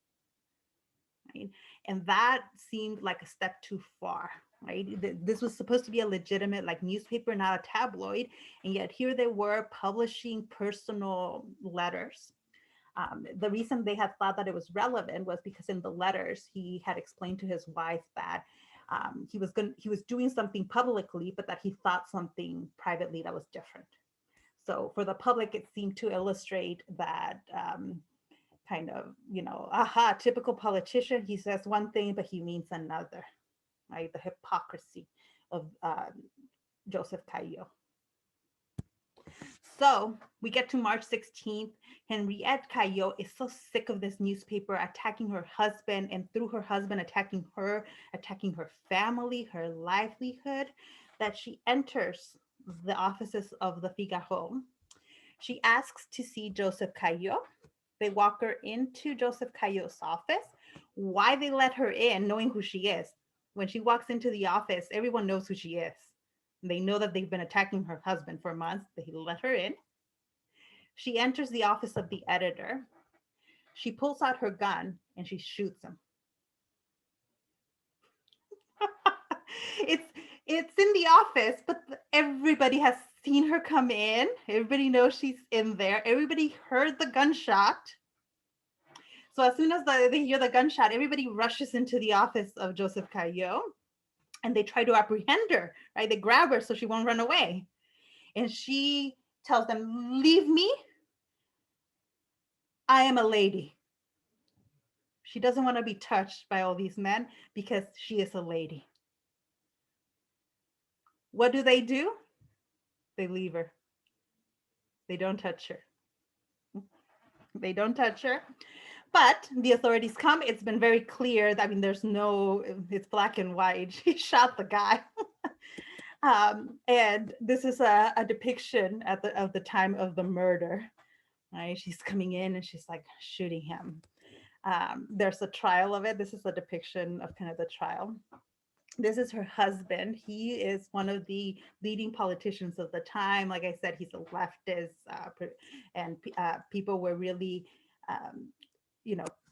Speaker 1: Right? And that seemed like a step too far. Right? This was supposed to be a legitimate newspaper, not a tabloid. And yet here they were publishing personal letters. The reason they had thought that it was relevant was because in the letters, he had explained to his wife that he was doing something publicly, but that he thought something privately that was different. So for the public, it seemed to illustrate that kind of, typical politician. He says one thing, but he means another, right? The hypocrisy of Joseph Caillot. So we get to March 16th. Henriette Caillot is so sick of this newspaper attacking her husband, and through her husband attacking her family, her livelihood, that she enters the offices of the Figaro. She asks to see Joseph Caillot. They walk her into Joseph Caillot's office. Why they let her in, knowing who she is? When she walks into the office, everyone knows who she is. They know that they've been attacking her husband for months. They let her in. She enters the office of the editor. She pulls out her gun and she shoots him. It's in the office, but everybody has seen her come in. Everybody knows she's in there. Everybody heard the gunshot. So as soon as they hear the gunshot, everybody rushes into the office of Joseph Caillot. And they try to apprehend her, right? They grab her so she won't run away. And she tells them, leave me. I am a lady. She doesn't want to be touched by all these men because she is a lady. What do? They leave her. They don't touch her. They don't touch her. But the authorities come. It's been very clear that, it's black and white. She shot the guy. And this is a depiction of the time of the murder. Right? She's coming in and she's shooting him. There's a trial of it. This is a depiction of kind of the trial. This is her husband. He is one of the leading politicians of the time. Like I said, he's a leftist, and people were really,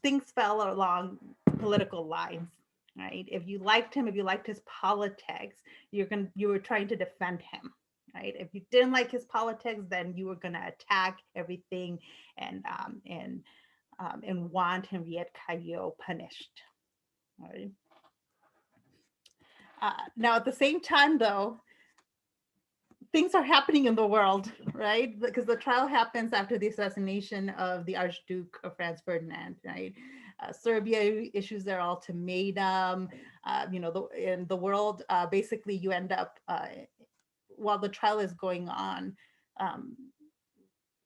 Speaker 1: things fell along political lines, right? If you liked him, if you liked his politics, you were trying to defend him, right? If you didn't like his politics, then you were going to attack everything and want Henriette Caillot punished, right? Now, at the same time, though, things are happening in the world, right? Because the trial happens after the assassination of the Archduke of Franz Ferdinand, right? Serbia issues their ultimatum. In the world, basically, you end up while the trial is going on,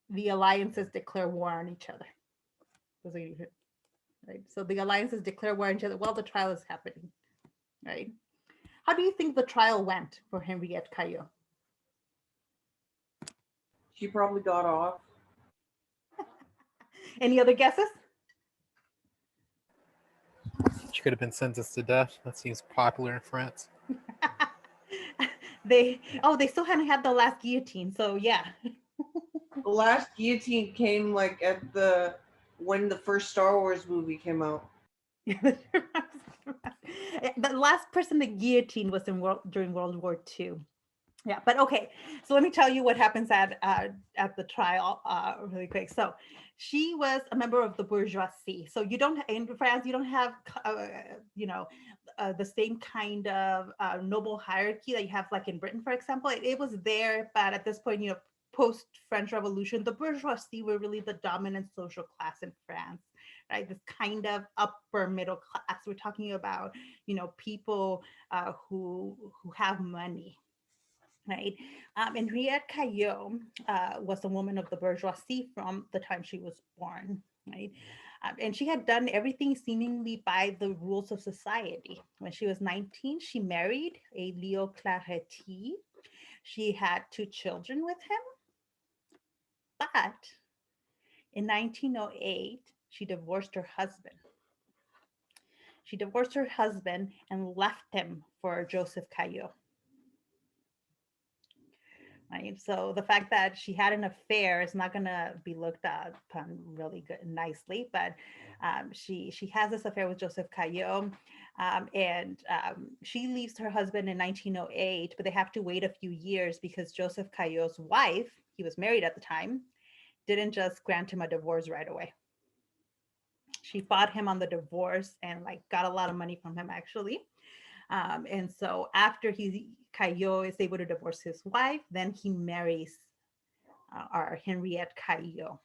Speaker 1: the alliances declare war on each other. Right? So the alliances declare war on each other while the trial is happening, right? How do you think the trial went for Henriette Caillot?
Speaker 8: She probably got off.
Speaker 1: Any other guesses?
Speaker 10: She could have been sentenced to death. That seems popular in France.
Speaker 1: They still hadn't had the last guillotine, so yeah.
Speaker 8: The last guillotine came like when the first Star Wars movie came out.
Speaker 1: The last person to guillotine was during World War II. Yeah, but okay. So let me tell you what happens at the trial really quick. So she was a member of the bourgeoisie. So in France, you don't have the same kind of noble hierarchy that you have like in Britain, for example. It was there, but at this point, post-French Revolution, the bourgeoisie were really the dominant social class in France, right? This kind of upper middle class. We're talking about, people who have money, right? Henriette Caillot was a woman of the bourgeoisie from the time she was born, right? And she had done everything seemingly by the rules of society. When she was 19, she married a Leo Claretie. She had 2 children with him. But in 1908, she divorced her husband. She divorced her husband and left him for Joseph Caillot. Right? So the fact that she had an affair is not going to be looked upon really good and nicely, but she has this affair with Joseph Caillot, and she leaves her husband in 1908, but they have to wait a few years because Joseph Caillot's wife, he was married at the time, didn't just grant him a divorce right away. She fought him on the divorce and got a lot of money from him actually. And so after Caillot is able to divorce his wife, then he marries our Henriette Caillot,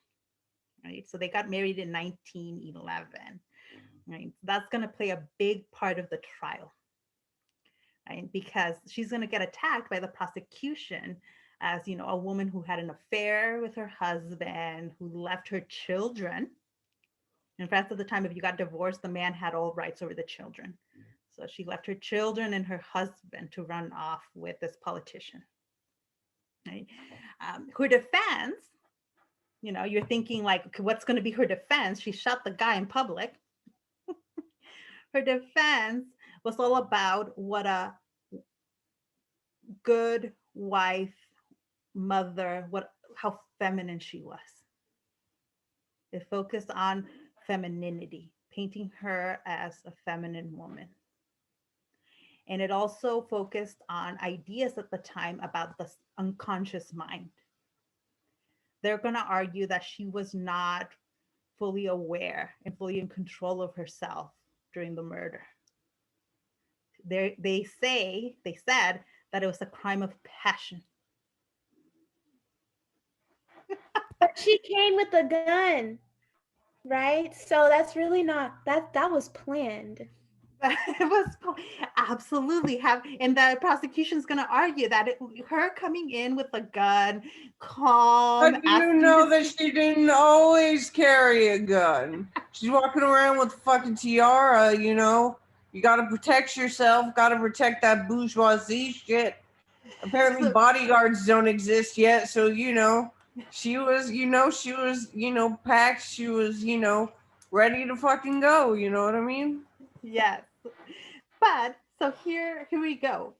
Speaker 1: right? So they got married in 1911, right? That's going to play a big part of the trial, right? Because she's going to get attacked by the prosecution as, a woman who had an affair with her husband, who left her children. In fact, at the time, if you got divorced, the man had all rights over the children. So she left her children and her husband to run off with this politician. Right? Her defense, you're thinking what's going to be her defense? She shot the guy in public. Her defense was all about what a good wife, mother, how feminine she was. It focused on femininity, painting her as a feminine woman. And it also focused on ideas at the time about the unconscious mind. They're going to argue that she was not fully aware and fully in control of herself during the murder. They said that it was a crime of passion.
Speaker 5: But she came with a gun, right? So that's really not, that was planned.
Speaker 1: It was absolutely and the prosecution's going to argue that her coming in with a gun, calm.
Speaker 8: But you know that she didn't always carry a gun. She's walking around with a fucking tiara, You got to protect yourself, got to protect that bourgeoisie shit. Apparently bodyguards don't exist yet, so she was, packed, she was, ready to fucking go, you know what I mean?
Speaker 1: Yes. But so here we go.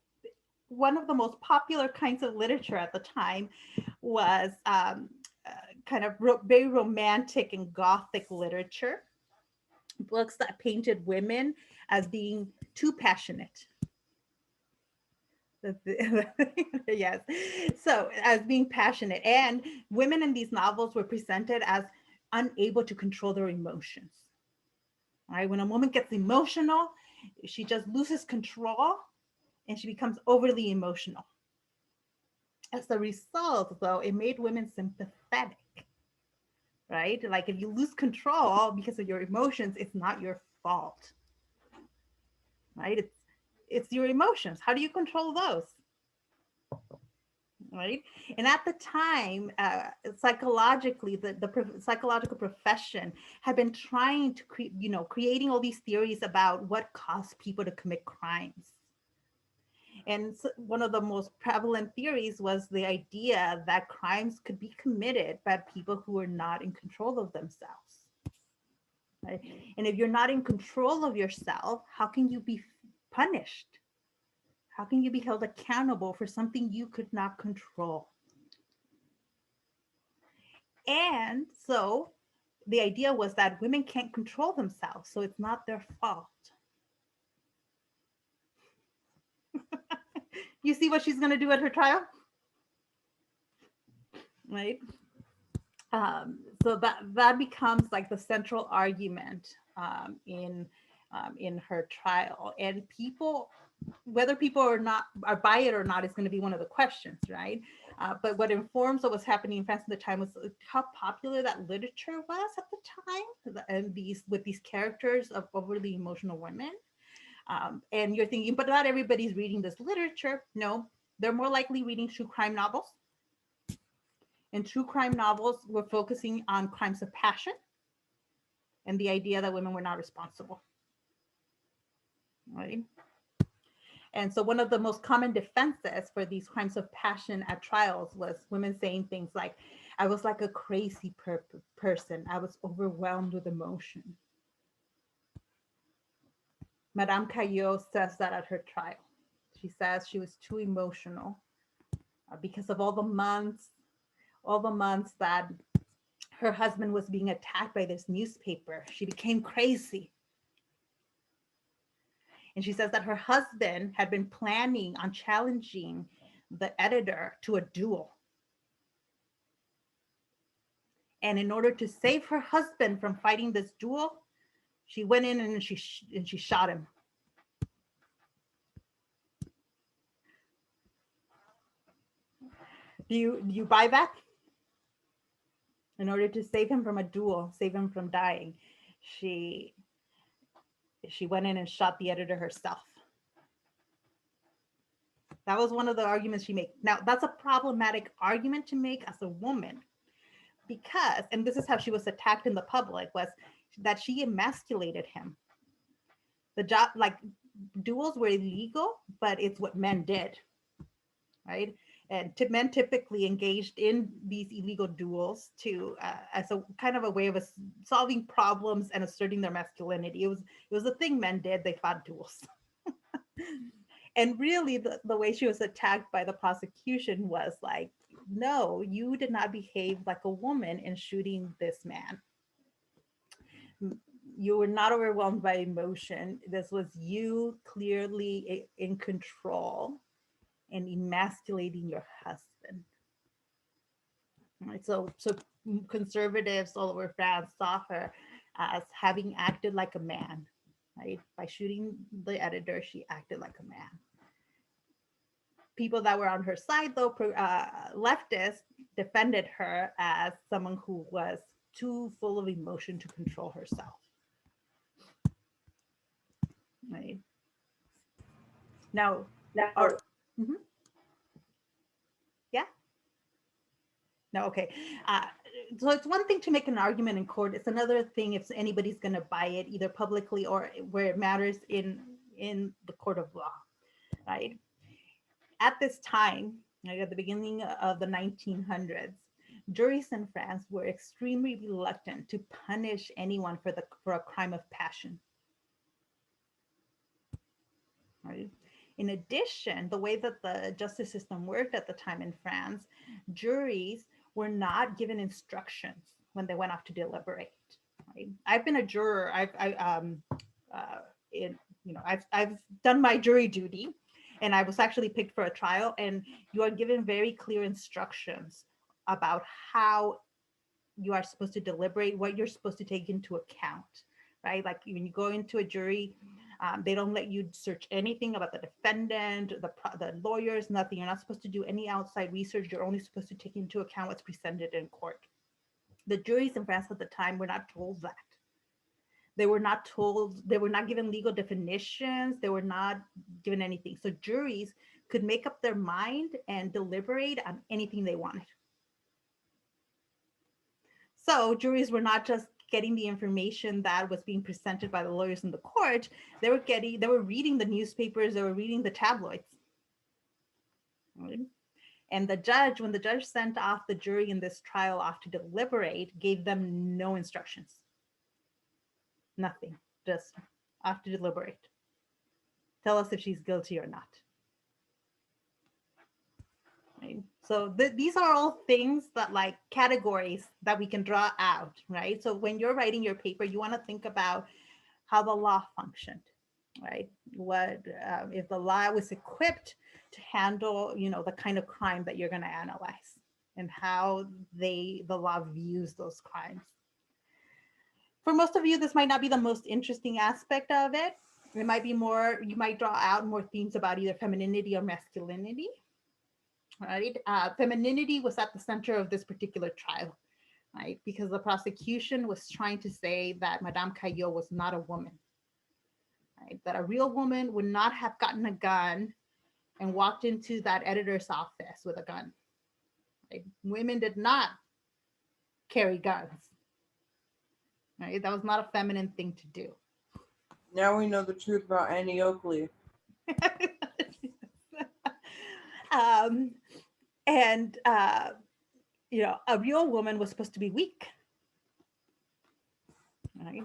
Speaker 1: One of the most popular kinds of literature at the time was kind of very romantic and Gothic literature. Books that painted women as being too passionate, Yes. So as being passionate, and women in these novels were presented as unable to control their emotions. Right? When a woman gets emotional, she just loses control and she becomes overly emotional. As a result, though, it made women sympathetic, right? Like if you lose control because of your emotions, it's not your fault, right? It's your emotions. How do you control those? Right? And at the time, psychologically, the psychological profession had been trying to creating all these theories about what caused people to commit crimes. And so one of the most prevalent theories was the idea that crimes could be committed by people who are not in control of themselves. Right? And if you're not in control of yourself, how can you be punished? How can you be held accountable for something you could not control? And so the idea was that women can't control themselves, so it's not their fault. You see what she's going to do at her trial? Right? So that becomes like the central argument in her trial. And people, whether people are by it or not, is going to be one of the questions, right? But what informs what was happening in France at the time was how popular that literature was at the time, and with these characters of overly emotional women. And you're thinking, but not everybody's reading this literature. No, they're more likely reading true crime novels. And true crime novels were focusing on crimes of passion and the idea that women were not responsible, right? And so one of the most common defenses for these crimes of passion at trials was women saying things like, I was like a crazy person. I was overwhelmed with emotion. Madame Caillot says that at her trial. She says she was too emotional because of all the months that her husband was being attacked by this newspaper. She became crazy. And she says that her husband had been planning on challenging the editor to a duel. And in order to save her husband from fighting this duel, she went in and she shot him. Do you buy that? In order to save him from a duel, save him from dying, she went in and shot the editor herself. That was one of the arguments she made. Now, that's a problematic argument to make as a woman because, and this is how she was attacked in the public, was that she emasculated him. The job, like duels were illegal, but it's what men did, right? And men typically engaged in these illegal duels to as a kind of a way of solving problems and asserting their masculinity. It was a thing men did. They fought duels. And really the way she was attacked by the prosecution was like, no, you did not behave like a woman in shooting this man. You were not overwhelmed by emotion. This was you clearly in control and emasculating your husband. Right, so conservatives all over France saw her as having acted like a man, right? By shooting the editor, she acted like a man. People that were on her side, though, leftists, defended her as someone who was too full of emotion to control herself. Right? Now, mm-hmm. Yeah. No, okay. So it's one thing to make an argument in court. It's another thing if anybody's going to buy it, either publicly or where it matters in the court of law, right? At this time, like at the beginning of the 1900s, juries in France were extremely reluctant to punish anyone for a crime of passion. Right? In addition, the way that the justice system worked at the time in France, juries were not given instructions when they went off to deliberate. Right? I've been a juror. I've done my jury duty, and I was actually picked for a trial, and you are given very clear instructions about how you are supposed to deliberate, what you're supposed to take into account, right? Like when you go into a jury, they don't let you search anything about the defendant, the lawyers, nothing. You're not supposed to do any outside research. You're only supposed to take into account what's presented in court. The juries in France at the time were not told that. They were not told, they were not given legal definitions. They were not given anything. So juries could make up their mind and deliberate on anything they wanted. So juries were not just getting the information that was being presented by the lawyers in the court. They were reading the newspapers, they were reading the tabloids. Right? And the judge, when the judge sent off the jury in this trial off to deliberate, gave them no instructions. Nothing, just off to deliberate. Tell us if she's guilty or not. Right? So these are all things that, like, categories that we can draw out, right? So when you're writing your paper, you want to think about how the law functioned, right? What if the law was equipped to handle, the kind of crime that you're going to analyze, and how the law views those crimes. For most of you, this might not be the most interesting aspect of it. It might be more, you might draw out more themes about either femininity or masculinity. Right? Femininity was at the center of this particular trial, right? Because the prosecution was trying to say that Madame Caillot was not a woman, right? That a real woman would not have gotten a gun and walked into that editor's office with a gun. Right? Women did not carry guns, right? That was not a feminine thing to do.
Speaker 8: Now we know the truth about Annie Oakley.
Speaker 1: And a real woman was supposed to be weak, right?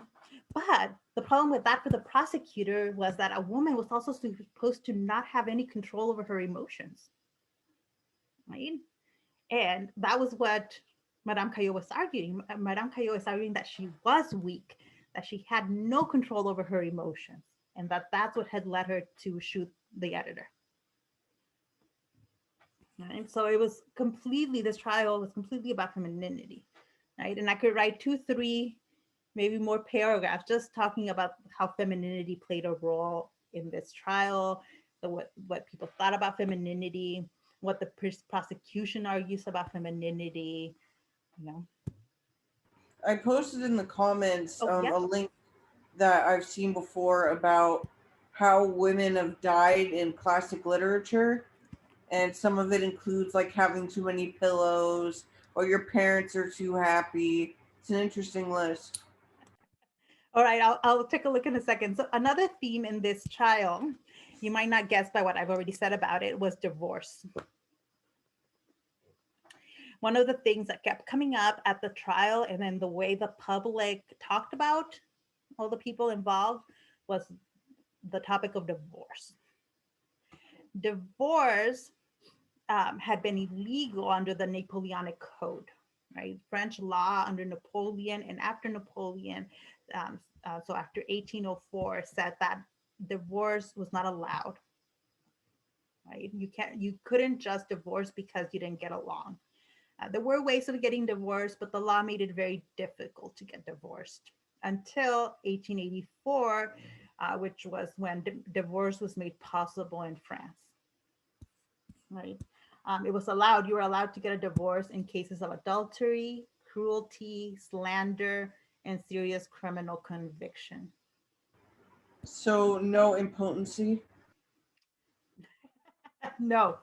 Speaker 1: But the problem with that for the prosecutor was that a woman was also supposed to not have any control over her emotions, right? And that was what Madame Caillot was arguing. Madame Caillot is arguing that she was weak, that she had no control over her emotions, and that's what had led her to shoot the editor. Right? So this trial was completely about femininity, right? And I could write 2, 3, maybe more paragraphs just talking about how femininity played a role in this trial, what people thought about femininity, what the prosecution argues about femininity,
Speaker 8: I posted in the comments
Speaker 1: yeah.
Speaker 8: a link that I've seen before about how women have died in classic literature. And some of it includes like having too many pillows, or your parents are too happy. It's an interesting list.
Speaker 1: All right, I'll take a look in a second. So another theme in this trial, you might not guess by what I've already said about it, was divorce. One of the things that kept coming up at the trial, and then the way the public talked about all the people involved, was the topic of divorce. Divorce had been illegal under the Napoleonic Code, right? French law under Napoleon, and after Napoleon, so after 1804, said that divorce was not allowed, right? You couldn't just divorce because you didn't get along. There were ways of getting divorced, but the law made it very difficult to get divorced until 1884, which was when divorce was made possible in France, right? You were allowed to get a divorce in cases of adultery, cruelty, slander, and serious criminal conviction.
Speaker 8: So no impotency?
Speaker 1: No,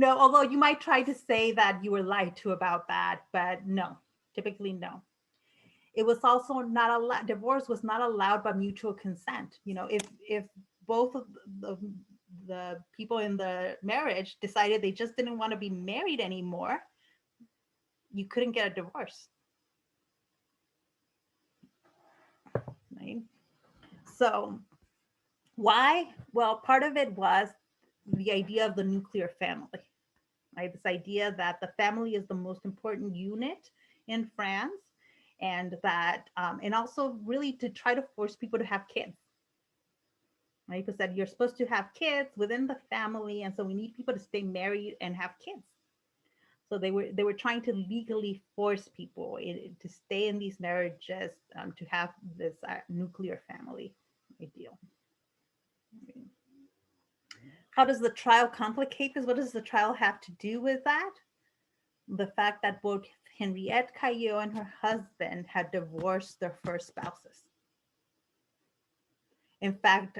Speaker 1: although you might try to say that you were lied to about that, but no, typically no. It was also not allowed, divorce was not allowed by mutual consent. If both of the people in the marriage decided they just didn't want to be married anymore, you couldn't get a divorce. Right? So why? Well, part of it was the idea of the nuclear family, right? This idea that the family is the most important unit in France, and that, and also really to try to force people to have kids. right? Because that you're supposed to have kids within the family, and so we need people to stay married and have kids. So they were trying to legally force people to stay in these marriages, to have this nuclear family ideal. How does the trial complicate this? What does the trial have to do with that? The fact that both Henriette Caillot and her husband had divorced their first spouses. In fact,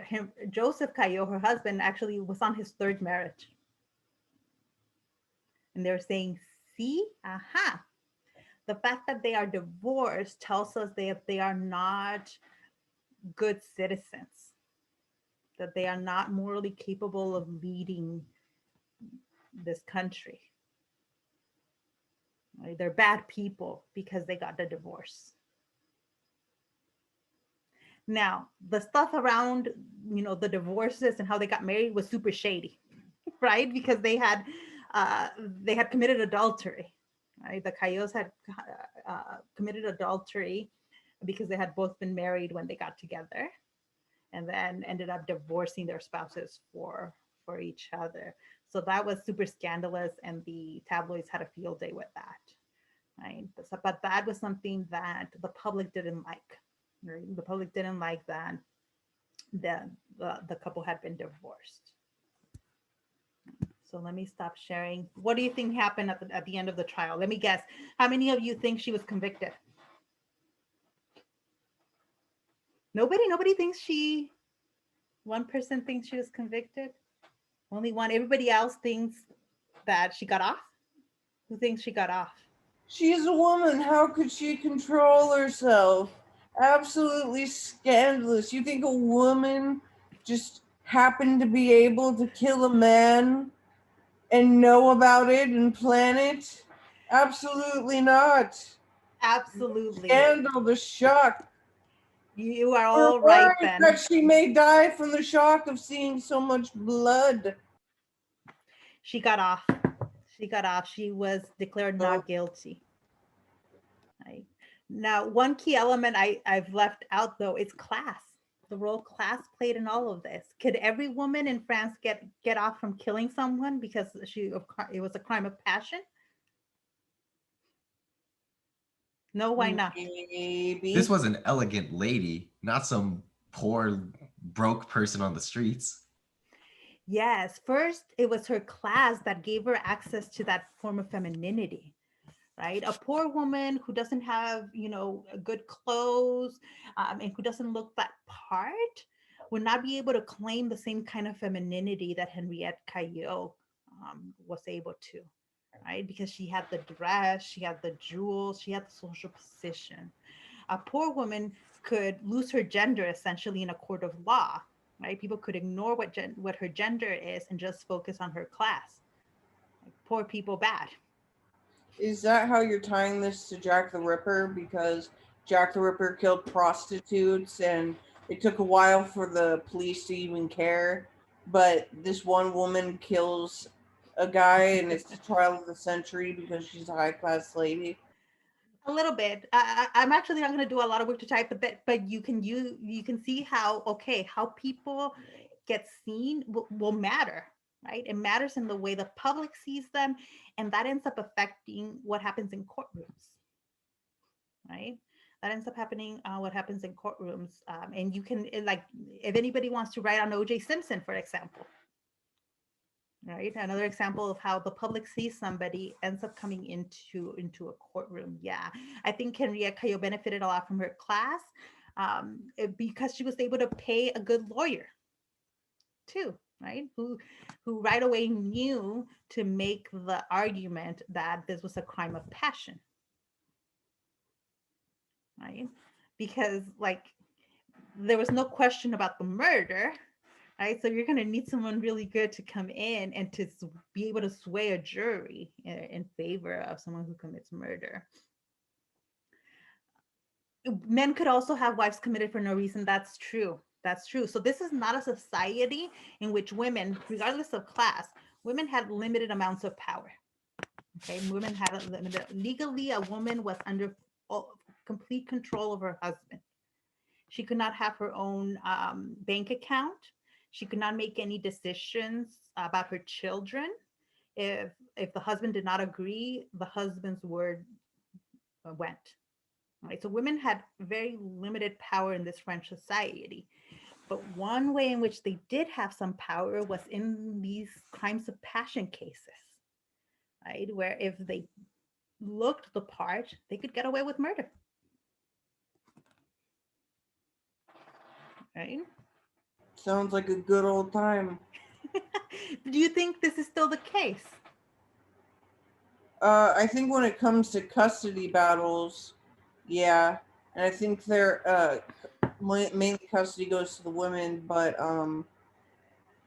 Speaker 1: Joseph Caillot, her husband, actually was on his third marriage. And they're saying, see, the fact that they are divorced tells us that they are not good citizens, that they are not morally capable of leading this country. Right? They're bad people because they got the divorce. Now, the stuff around, the divorces and how they got married was super shady, right? Because they had committed adultery, right? The Caillots had committed adultery because they had both been married when they got together, and then ended up divorcing their spouses for each other. So that was super scandalous, and the tabloids had a field day with that, right? But that was something that the public didn't like. Right? The public didn't like that the couple had been divorced. So let me stop sharing. What do you think happened at the end of the trial? Let me guess. How many of you think she was convicted? Nobody thinks one person thinks she was convicted. Only one. Everybody else thinks that she got off. Who thinks she got off?
Speaker 8: She's a woman. How could she control herself? Absolutely scandalous. You think a woman just happened to be able to kill a man and know about it and plan it? Absolutely not.
Speaker 1: Absolutely.
Speaker 8: Scandal, the shock.
Speaker 1: You are all right then.
Speaker 8: That she may die from the shock of seeing so much blood.
Speaker 1: She got off. She was declared not guilty. Right. Now, one key element I've left out, though, is class. The role class played in all of this. Could every woman in France get off from killing someone because it was a crime of passion? No, why not?
Speaker 8: Maybe.
Speaker 9: This was an elegant lady, not some poor, broke person on the streets.
Speaker 1: Yes, first it was her class that gave her access to that form of femininity. Right? A poor woman who doesn't have, good clothes, and who doesn't look that part would not be able to claim the same kind of femininity that Henriette Caillot was able to, right? Because she had the dress, she had the jewels, she had the social position. A poor woman could lose her gender essentially in a court of law, right? People could ignore what her gender is and just focus on her class. Like, poor people bad.
Speaker 8: Is that how you're tying this to Jack the Ripper? Because Jack the Ripper killed prostitutes and it took a while for the police to even care. But this one woman kills a guy and it's the trial of the century because she's a high-class lady.
Speaker 1: A little bit. I'm actually not going to do a lot of work to type, but you can see how people get seen will matter. Right? It matters in the way the public sees them, and that ends up affecting what happens in courtrooms. Right? That ends up happening what happens in courtrooms. And you can, like, if anybody wants to write on O.J. Simpson, for example, right? Another example of how the public sees somebody ends up coming into a courtroom. Yeah, I think Henriette Caillot benefited a lot from her class because she was able to pay a good lawyer too. Right, who right away knew to make the argument that this was a crime of passion, right? Because like there was no question about the murder, right? So you're going to need someone really good to come in and to be able to sway a jury in favor of someone who commits murder. Men could also have wives committed for no reason. That's true. That's true. So this is not a society in which women, regardless of class, women had limited amounts of power. Okay, women had a limited, legally, a woman was under complete control of her husband. She could not have her own bank account. She could not make any decisions about her children. If the husband did not agree, the husband's word went. Right? So women had very limited power in this French society. But one way in which they did have some power was in these crimes of passion cases, right? Where if they looked the part, they could get away with murder. Right?
Speaker 8: Sounds like a good old time.
Speaker 1: Do you think this is still the case?
Speaker 8: I think when it comes to custody battles, yeah, and I think they're mainly custody goes to the women, but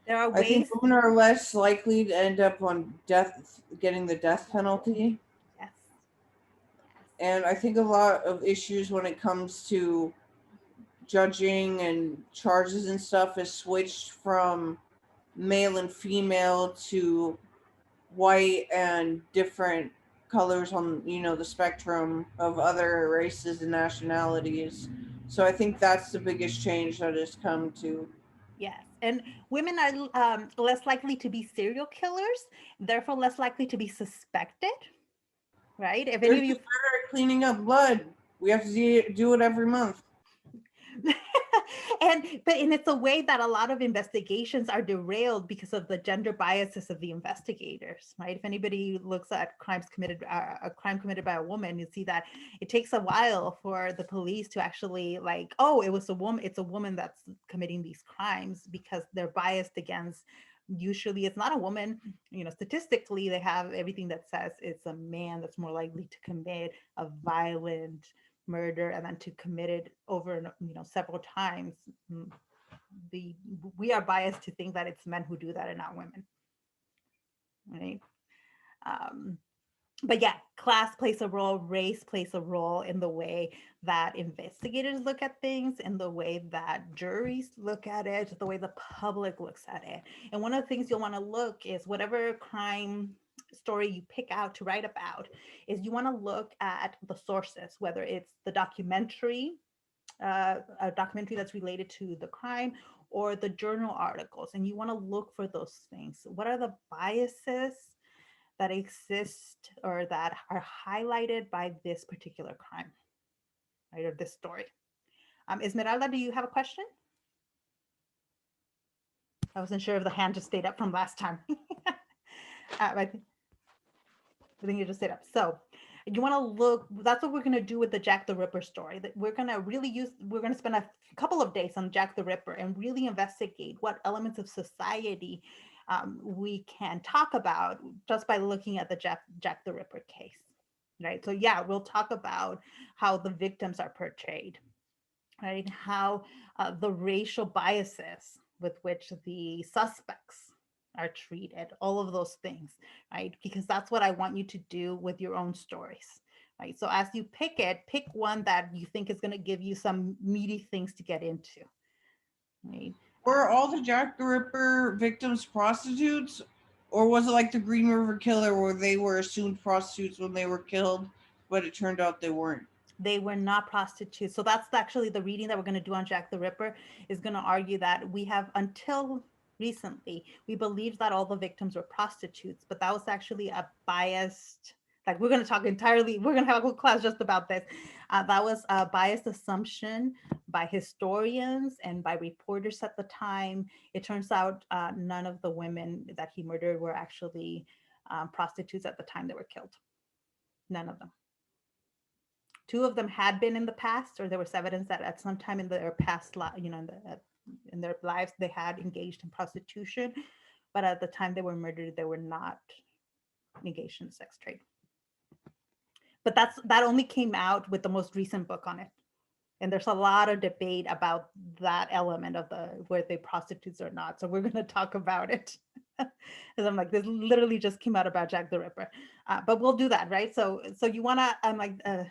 Speaker 1: there are
Speaker 8: I think
Speaker 1: ways
Speaker 8: women are less likely to end up on getting the death penalty.
Speaker 1: Yes.
Speaker 8: And I think a lot of issues when it comes to judging and charges and stuff is switched from male and female to white and different colors on the spectrum of other races and nationalities. So I think that's the biggest change that has come to.
Speaker 1: Yes, and women are less likely to be serial killers, therefore less likely to be suspected, right? If any of you
Speaker 8: better at cleaning up blood, we have to do it every month.
Speaker 1: and it's a way that a lot of investigations are derailed because of the gender biases of the investigators, right? If anybody looks at a crime committed by a woman, you see that it takes a while for the police to actually it's a woman that's committing these crimes, because they're biased against, usually it's not a woman. Statistically they have everything that says it's a man that's more likely to commit a violent murder and then to commit it over several times. We are biased to think that it's men who do that and not women, right? But yeah, class plays a role, race plays a role in the way that investigators look at things, in the way that juries look at it, the way the public looks at it. And one of the things you'll want to look is whatever crime story you pick out to write about, is you want to look at the sources, whether it's the documentary, a documentary that's related to the crime, or the journal articles, and you want to look for those things. What are the biases that exist or that are highlighted by this particular crime, right, or this story? Esmeralda, do you have a question? I wasn't sure if the hand just stayed up from last time. I think you just stayed up. So you want to look, that's what we're going to do with the Jack the Ripper story. That we're going to spend a couple of days on Jack the Ripper and really investigate what elements of society we can talk about just by looking at the Jack the Ripper case, right? So yeah, we'll talk about how the victims are portrayed, right? How the racial biases with which the suspects are treated, all of those things, right? Because that's what I want you to do with your own stories, right? So as you pick one that you think is going to give you some meaty things to get into, right?
Speaker 8: Were all the Jack the Ripper victims prostitutes, or was it like the Green River Killer where they were assumed prostitutes when they were killed, but it turned out they weren't?
Speaker 1: They were not prostitutes. So that's actually the reading that we're going to do on Jack the Ripper, is going to argue that we have, until recently, we believed that all the victims were prostitutes, but that was actually a biased, like we're going to talk entirely, we're going to have a whole class just about this. That was a biased assumption by historians and by reporters at the time. It turns out none of the women that he murdered were actually prostitutes at the time they were killed. None of them. 2 of them had been in the past, or there was evidence that at some time in their past, in their lives, they had engaged in prostitution, but at the time they were murdered, they were not engaged in the sex trade. But that only came out with the most recent book on it. And there's a lot of debate about that element of were they prostitutes or not. So we're going to talk about it. Because I'm like, this literally just came out about Jack the Ripper. But we'll do that, right? So you want to,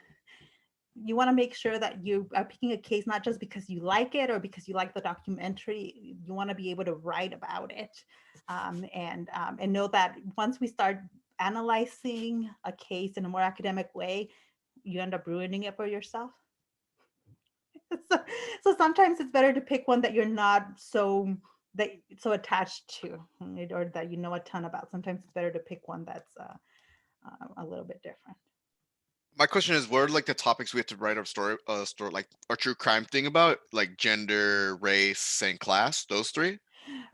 Speaker 1: you want to make sure that you are picking a case not just because you like it or because you like the documentary. You want to be able to write about it, and know that once we start analyzing a case in a more academic way, you end up ruining it for yourself. So sometimes it's better to pick one that you're not so that so attached to, right, or that you know a ton about. Sometimes it's better to pick one that's a little bit different.
Speaker 11: My question is, what are like the topics we have to write our story, like our true crime thing about, like gender, race, and class? Those three.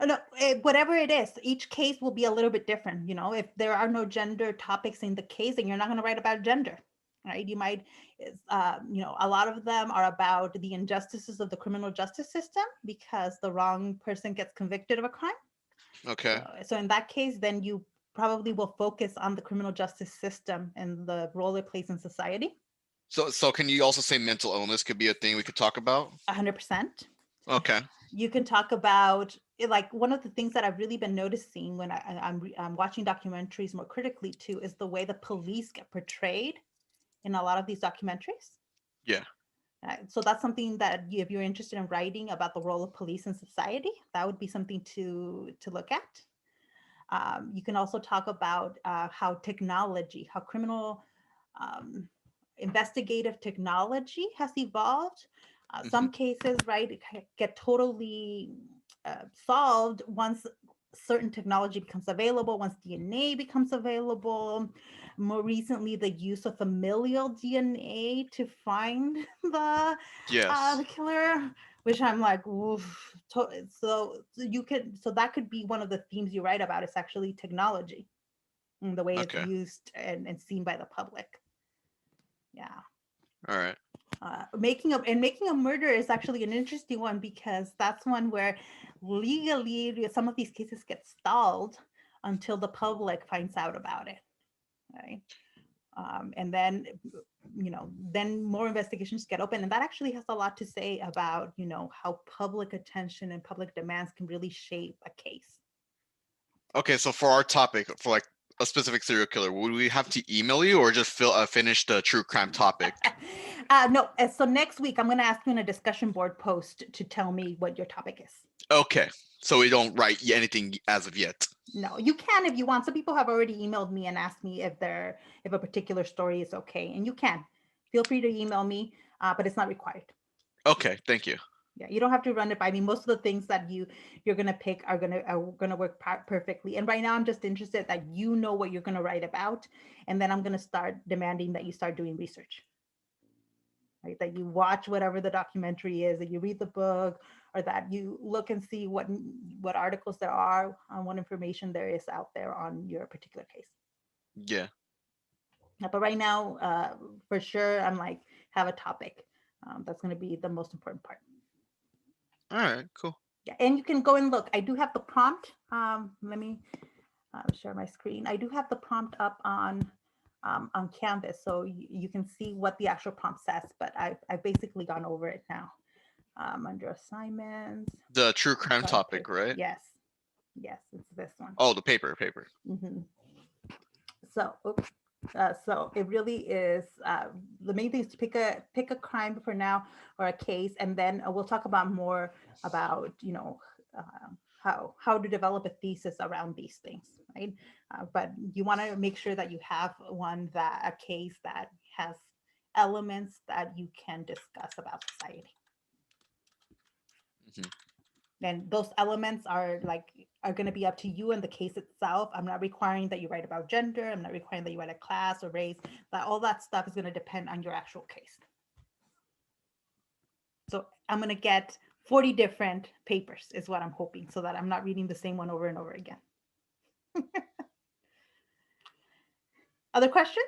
Speaker 1: No, whatever it is, each case will be a little bit different. You know, if there are no gender topics in the case, then you're not going to write about gender, right? You might, you know, a lot of them are about the injustices of the criminal justice system because the wrong person gets convicted of a crime.
Speaker 11: Okay.
Speaker 1: So in that case, then you probably will focus on the criminal justice system and the role it plays in society.
Speaker 11: So can you also say mental illness could be a thing we could talk about?
Speaker 1: 100%.
Speaker 11: Okay.
Speaker 1: You can talk about, like, one of the things that I've really been noticing when I'm watching documentaries more critically too is the way the police get portrayed in a lot of these documentaries.
Speaker 11: Yeah.
Speaker 1: So that's something that if you're interested in writing about the role of police in society, that would be something to look at. You can also talk about how technology, how criminal investigative technology has evolved. Some cases, right, get totally solved once certain technology becomes available, once DNA becomes available. More recently, the use of familial DNA to find the killer, which I'm like, oof. So you could, so that could be one of the themes you write about, is actually technology and the way it's used and seen by the public. Yeah.
Speaker 11: All right.
Speaker 1: Making a murder is actually an interesting one, because that's one where legally some of these cases get stalled until the public finds out about it, right? And then, you know, then more investigations get open, and that actually has a lot to say about, you know, how public attention and public demands can really shape a case.
Speaker 11: Okay, so for our topic, for like a specific serial killer, would we have to email you or just finish the true crime topic?
Speaker 1: No, so next week I'm going to ask you in a discussion board post to tell me what your topic is.
Speaker 11: Okay, so we don't write anything as of yet.
Speaker 1: No, you can if you want. Some people have already emailed me and asked me if a particular story is okay, and you can. Feel free to email me, but it's not required.
Speaker 11: Okay, thank you.
Speaker 1: Yeah, you don't have to run it by me. Most of the things that you're gonna pick are gonna work perfectly. And right now, I'm just interested that you know what you're gonna write about, and then I'm gonna start demanding that you start doing research. Right, that you watch whatever the documentary is, that you read the book, or that you look and see what articles there are, what information there is out there on your particular case.
Speaker 11: Yeah.
Speaker 1: But right now, for sure, I'm like, have a topic. That's going to be the most important part.
Speaker 11: All right, cool.
Speaker 1: Yeah, and you can go and look. I do have the prompt. Let me share my screen. I do have the prompt up on Canvas, so you can see what the actual prompt says, but I've basically gone over it now. Under assignments.
Speaker 11: The true crime topic, right?
Speaker 1: Yes, it's this one.
Speaker 11: Oh, the paper.
Speaker 1: Mm-hmm. So it really is, the main thing is to pick a crime for now, or a case, and then we'll talk about more about, you know, how to develop a thesis around these things, right? But you want to make sure that you have a case that has elements that you can discuss about society.
Speaker 11: Mm-hmm.
Speaker 1: And those elements are going to be up to you and the case itself. I'm not requiring that you write about gender. I'm not requiring that you write a class or race. But all that stuff is going to depend on your actual case. So I'm going to get 40 different papers is what I'm hoping, so that I'm not reading the same one over and over again. Other questions?